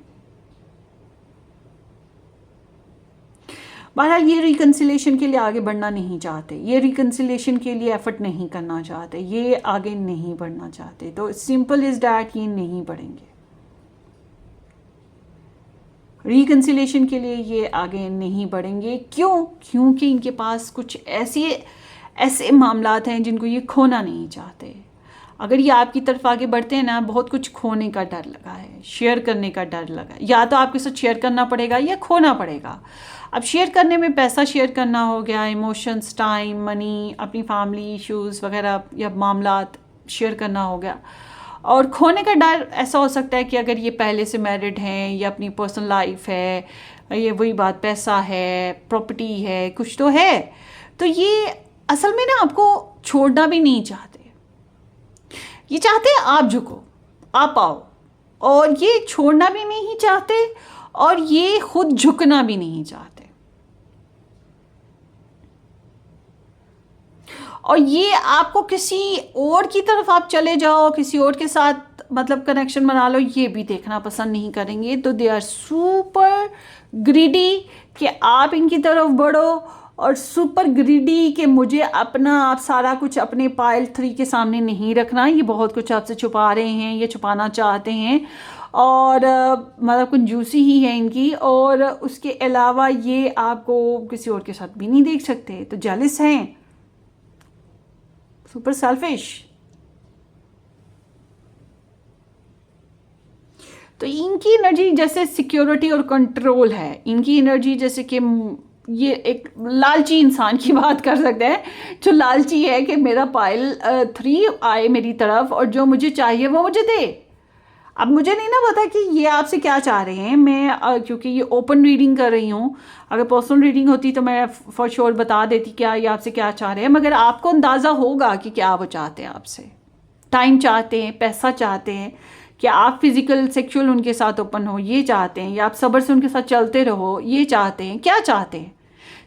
बहरहाल ये रिकन्सिलेशन के लिए आगे बढ़ना नहीं चाहते, ये रिकन्सिलेशन के लिए एफर्ट नहीं करना चाहते, ये आगे नहीं बढ़ना चाहते। तो सिंपल इज़ डैट, ये नहीं बढ़ेंगे रिकन्सिलेशन के लिए, ये आगे नहीं बढ़ेंगे। क्यों? क्योंकि इनके पास कुछ ऐसे मामलात हैं जिनको ये खोना नहीं चाहते। अगर ये आपकी तरफ आगे बढ़ते हैं ना, बहुत कुछ खोने का डर लगा है, शेयर करने का डर लगा है। या तो आपके साथ शेयर करना पड़ेगा या खोना पड़ेगा। अब शेयर करने में पैसा शेयर करना हो गया, इमोशंस, टाइम, मनी, अपनी फैमिली इश्यूज़ वगैरह या मामलात शेयर करना हो गया। और खोने का डर ऐसा हो सकता है कि अगर ये पहले से मैरिड हैं या अपनी पर्सनल लाइफ है, ये वही बात, पैसा है, प्रॉपर्टी है, कुछ तो है, तो ये असल में ना आपको छोड़ना भी नहीं चाहते। ये चाहते हैं आप झुको, आप आओ, और ये छोड़ना भी नहीं चाहते और ये खुद झुकना भी नहीं चाहते। और ये आपको किसी और की तरफ आप चले जाओ, किसी और के साथ मतलब कनेक्शन बना लो, ये भी देखना पसंद नहीं करेंगे। तो दे आर सुपर ग्रीडी कि आप इनकी तरफ बढ़ो, और सुपर ग्रीडी कि मुझे अपना आप सारा कुछ अपने पाइल 3 के सामने नहीं रखना। ये बहुत कुछ आपसे छुपा रहे हैं, ये छुपाना चाहते हैं, और मतलब कंजूसी ही है इनकी। और उसके अलावा ये आपको किसी और के साथ भी नहीं देख सकते, तो जेलस हैं, सुपर सेल्फिश। तो इनकी एनर्जी जैसे सिक्योरिटी और कंट्रोल है। इनकी एनर्जी जैसे कि ये एक लालची इंसान की बात कर सकते हैं, जो लालची है कि मेरा पाइल 3 आए मेरी तरफ और जो मुझे चाहिए वो मुझे दे। अब मुझे नहीं ना पता कि ये आपसे क्या चाह रहे हैं। मैं क्योंकि ये ओपन रीडिंग कर रही हूँ, अगर पर्सनल रीडिंग होती तो मैं फॉर श्योर बता देती क्या ये आपसे क्या चाह रहे हैं, मगर आपको अंदाज़ा होगा कि क्या वो चाहते हैं आपसे। टाइम चाहते हैं, पैसा चाहते हैं, कि आप फिजिकल सेक्सुअल उनके साथ ओपन हो, ये चाहते हैं, या आप सब्र से उनके साथ चलते रहो, ये चाहते हैं। क्या चाहते हैं?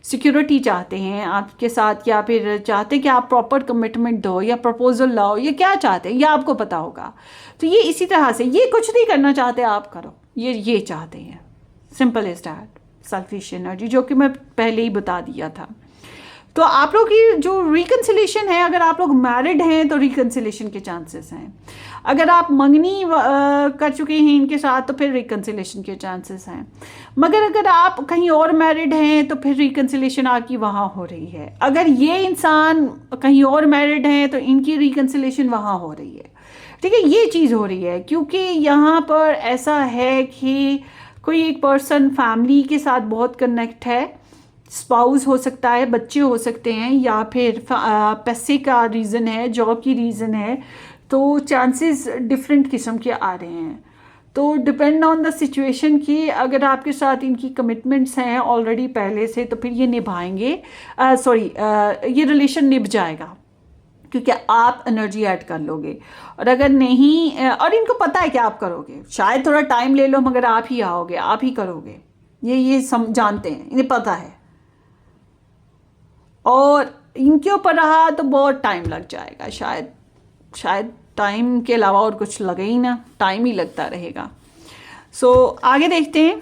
सिक्योरिटी चाहते हैं आपके साथ, या फिर चाहते हैं कि आप प्रॉपर कमिटमेंट दो या प्रपोजल लाओ, या क्या चाहते हैं ये आपको पता होगा। तो ये इसी तरह से, ये कुछ नहीं करना चाहते आप करो, ये चाहते हैं। Simple is that, selfish energy, जो कि मैं पहले ही बता दिया था। तो आप लोग की जो रिकन्सिलेशन है, अगर आप लोग मैरिड हैं तो रिकन्सिलेशन के चांसेस हैं। अगर आप मंगनी कर चुके हैं इनके साथ तो फिर रिकन्सिलेशन के चांसेस हैं। मगर अगर आप कहीं और मैरिड हैं तो फिर रिकन्सिलेशन आपकी वहाँ हो रही है। अगर ये इंसान कहीं और मैरिड हैं तो इनकी रिकन्सिलेशन वहाँ हो रही है। ठीक है, ये चीज़ हो रही है, क्योंकि यहाँ पर ऐसा है कि कोई एक पर्सन फैमिली के साथ बहुत कनेक्ट है, स्पाउस हो सकता है, बच्चे हो सकते हैं, या फिर पैसे का रीज़न है, जॉब की रीज़न है। तो चांसेस डिफरेंट किस्म के आ रहे हैं। तो डिपेंड ऑन द सिचुएशन कि अगर आपके साथ इनकी कमिटमेंट्स हैं ऑलरेडी पहले से तो फिर ये निभाएंगे, ये रिलेशन निभ जाएगा, क्योंकि आप एनर्जी ऐड कर लोगे। और अगर नहीं, और इनको पता है कि आप करोगे, शायद थोड़ा टाइम ले लो मगर आप ही आओगे, आप ही करोगे, ये जानते हैं, इन्हें पता है। और इनके ऊपर रहा तो बहुत टाइम लग जाएगा, शायद टाइम के अलावा और कुछ लगे ही ना, टाइम ही लगता रहेगा। सो आगे देखते हैं।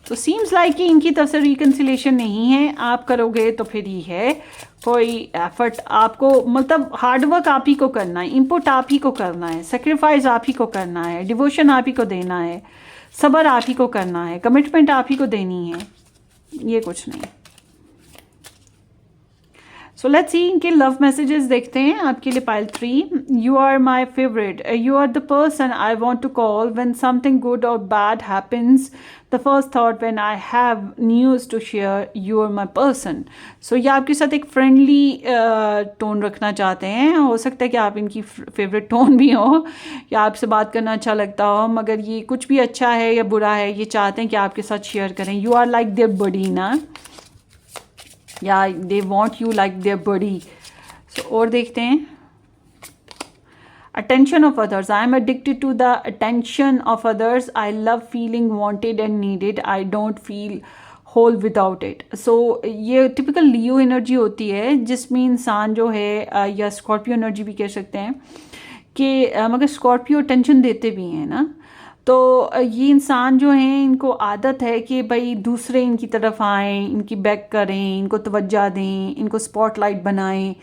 तो सीम्स लाइक कि इनकी तरफ से रिकन्सिलेशन नहीं है, आप करोगे तो फिर ही है। कोई एफर्ट आपको, मतलब हार्डवर्क आप ही को करना है, इनपुट आप ही को करना है, सेक्रीफाइस आप ही को करना है, डिवोशन आप ही को देना है, सब्र आप ही को करना है, कमिटमेंट आप ही को देनी है, ये कुछ नहीं। सो लेट्स सी इनके लव मैसेजेस देखते हैं आपके लिए। Pile 3, you are my favourite, you are the person I want to call when something good और bad happens, the first thought when I have news to share, you are my person. So ये आपके साथ एक friendly tone रखना चाहते हैं। हो सकता है कि आप इनकी फेवरेट टोन भी हो, या आपसे बात करना अच्छा लगता हो, मगर ये कुछ भी अच्छा है या बुरा है ये चाहते हैं कि आपके साथ शेयर करें। You are like their buddy ना, या they want you like their body. So और देखते हैं। Attention of others, I am addicted to the attention of others, I love feeling wanted and needed, I don't feel whole without it. So ये typical लियो energy होती है, जिसमें इंसान जो है, या स्कॉर्पियो एनर्जी भी कह सकते हैं कि मगर स्कॉर्पियो अटेंशन देते भी हैं ना। तो ये इंसान जो हैं इनको आदत है कि भाई दूसरे इनकी तरफ आएँ, इनकी बैक करें, इनको तवज्जो दें, इनको स्पॉटलाइट बनाएं,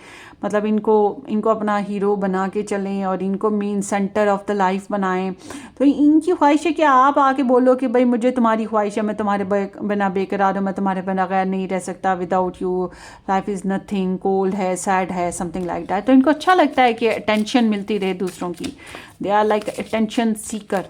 मतलब इनको अपना हीरो बना के चलें और इनको main centre of the life बनाएं। तो इनकी ख्वाहिश है कि आप आके बोलो कि भाई मुझे तुम्हारी ख्वाहिश है, मैं तुम्हारे बिना बेकरार हूँ, मैं तुम्हारे बिना गैर नहीं रह सकता, without you life is nothing, cold है, सैड है, समथिंग लाइक दैट। तो इनको अच्छा लगता है कि अटेंशन मिलती रहे दूसरों की। They are like attention seeker.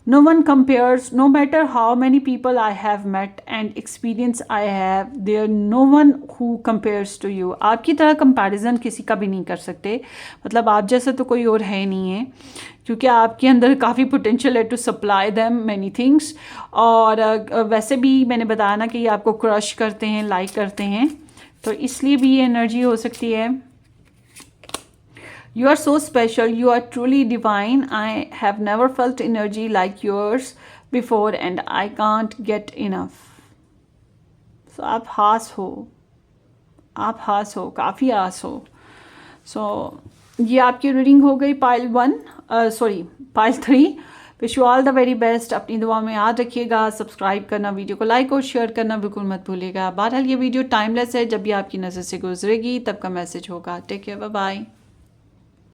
No one compares, no matter how many people I have met and experience I have, there no one who compares to you. आपकी तरह कंपैरिजन किसी का भी नहीं कर सकते, मतलब आप जैसा तो कोई और है नहीं है, क्योंकि आपके अंदर काफ़ी पोटेंशियल है to supply them many things. और वैसे भी मैंने बताया ना कि ये आपको क्रश करते हैं, लाइक करते हैं, तो इसलिए भी ये एनर्जी हो सकती है। You are so special, you are truly divine, I have never felt energy like yours before and I can't get enough. So आप हास हो, काफ़ी आस हो। So ये आपकी रीडिंग हो गई pile 3। Wish you all the very best. अपनी दुआ में याद रखिएगा, सब्सक्राइब करना, वीडियो को लाइक और शेयर करना बिल्कुल मत भूलिएगा। बहरहाल ये वीडियो टाइमलेस है, जब भी आपकी नज़र से गुजरेगी तब का मैसेज होगा। Take care, bye bye.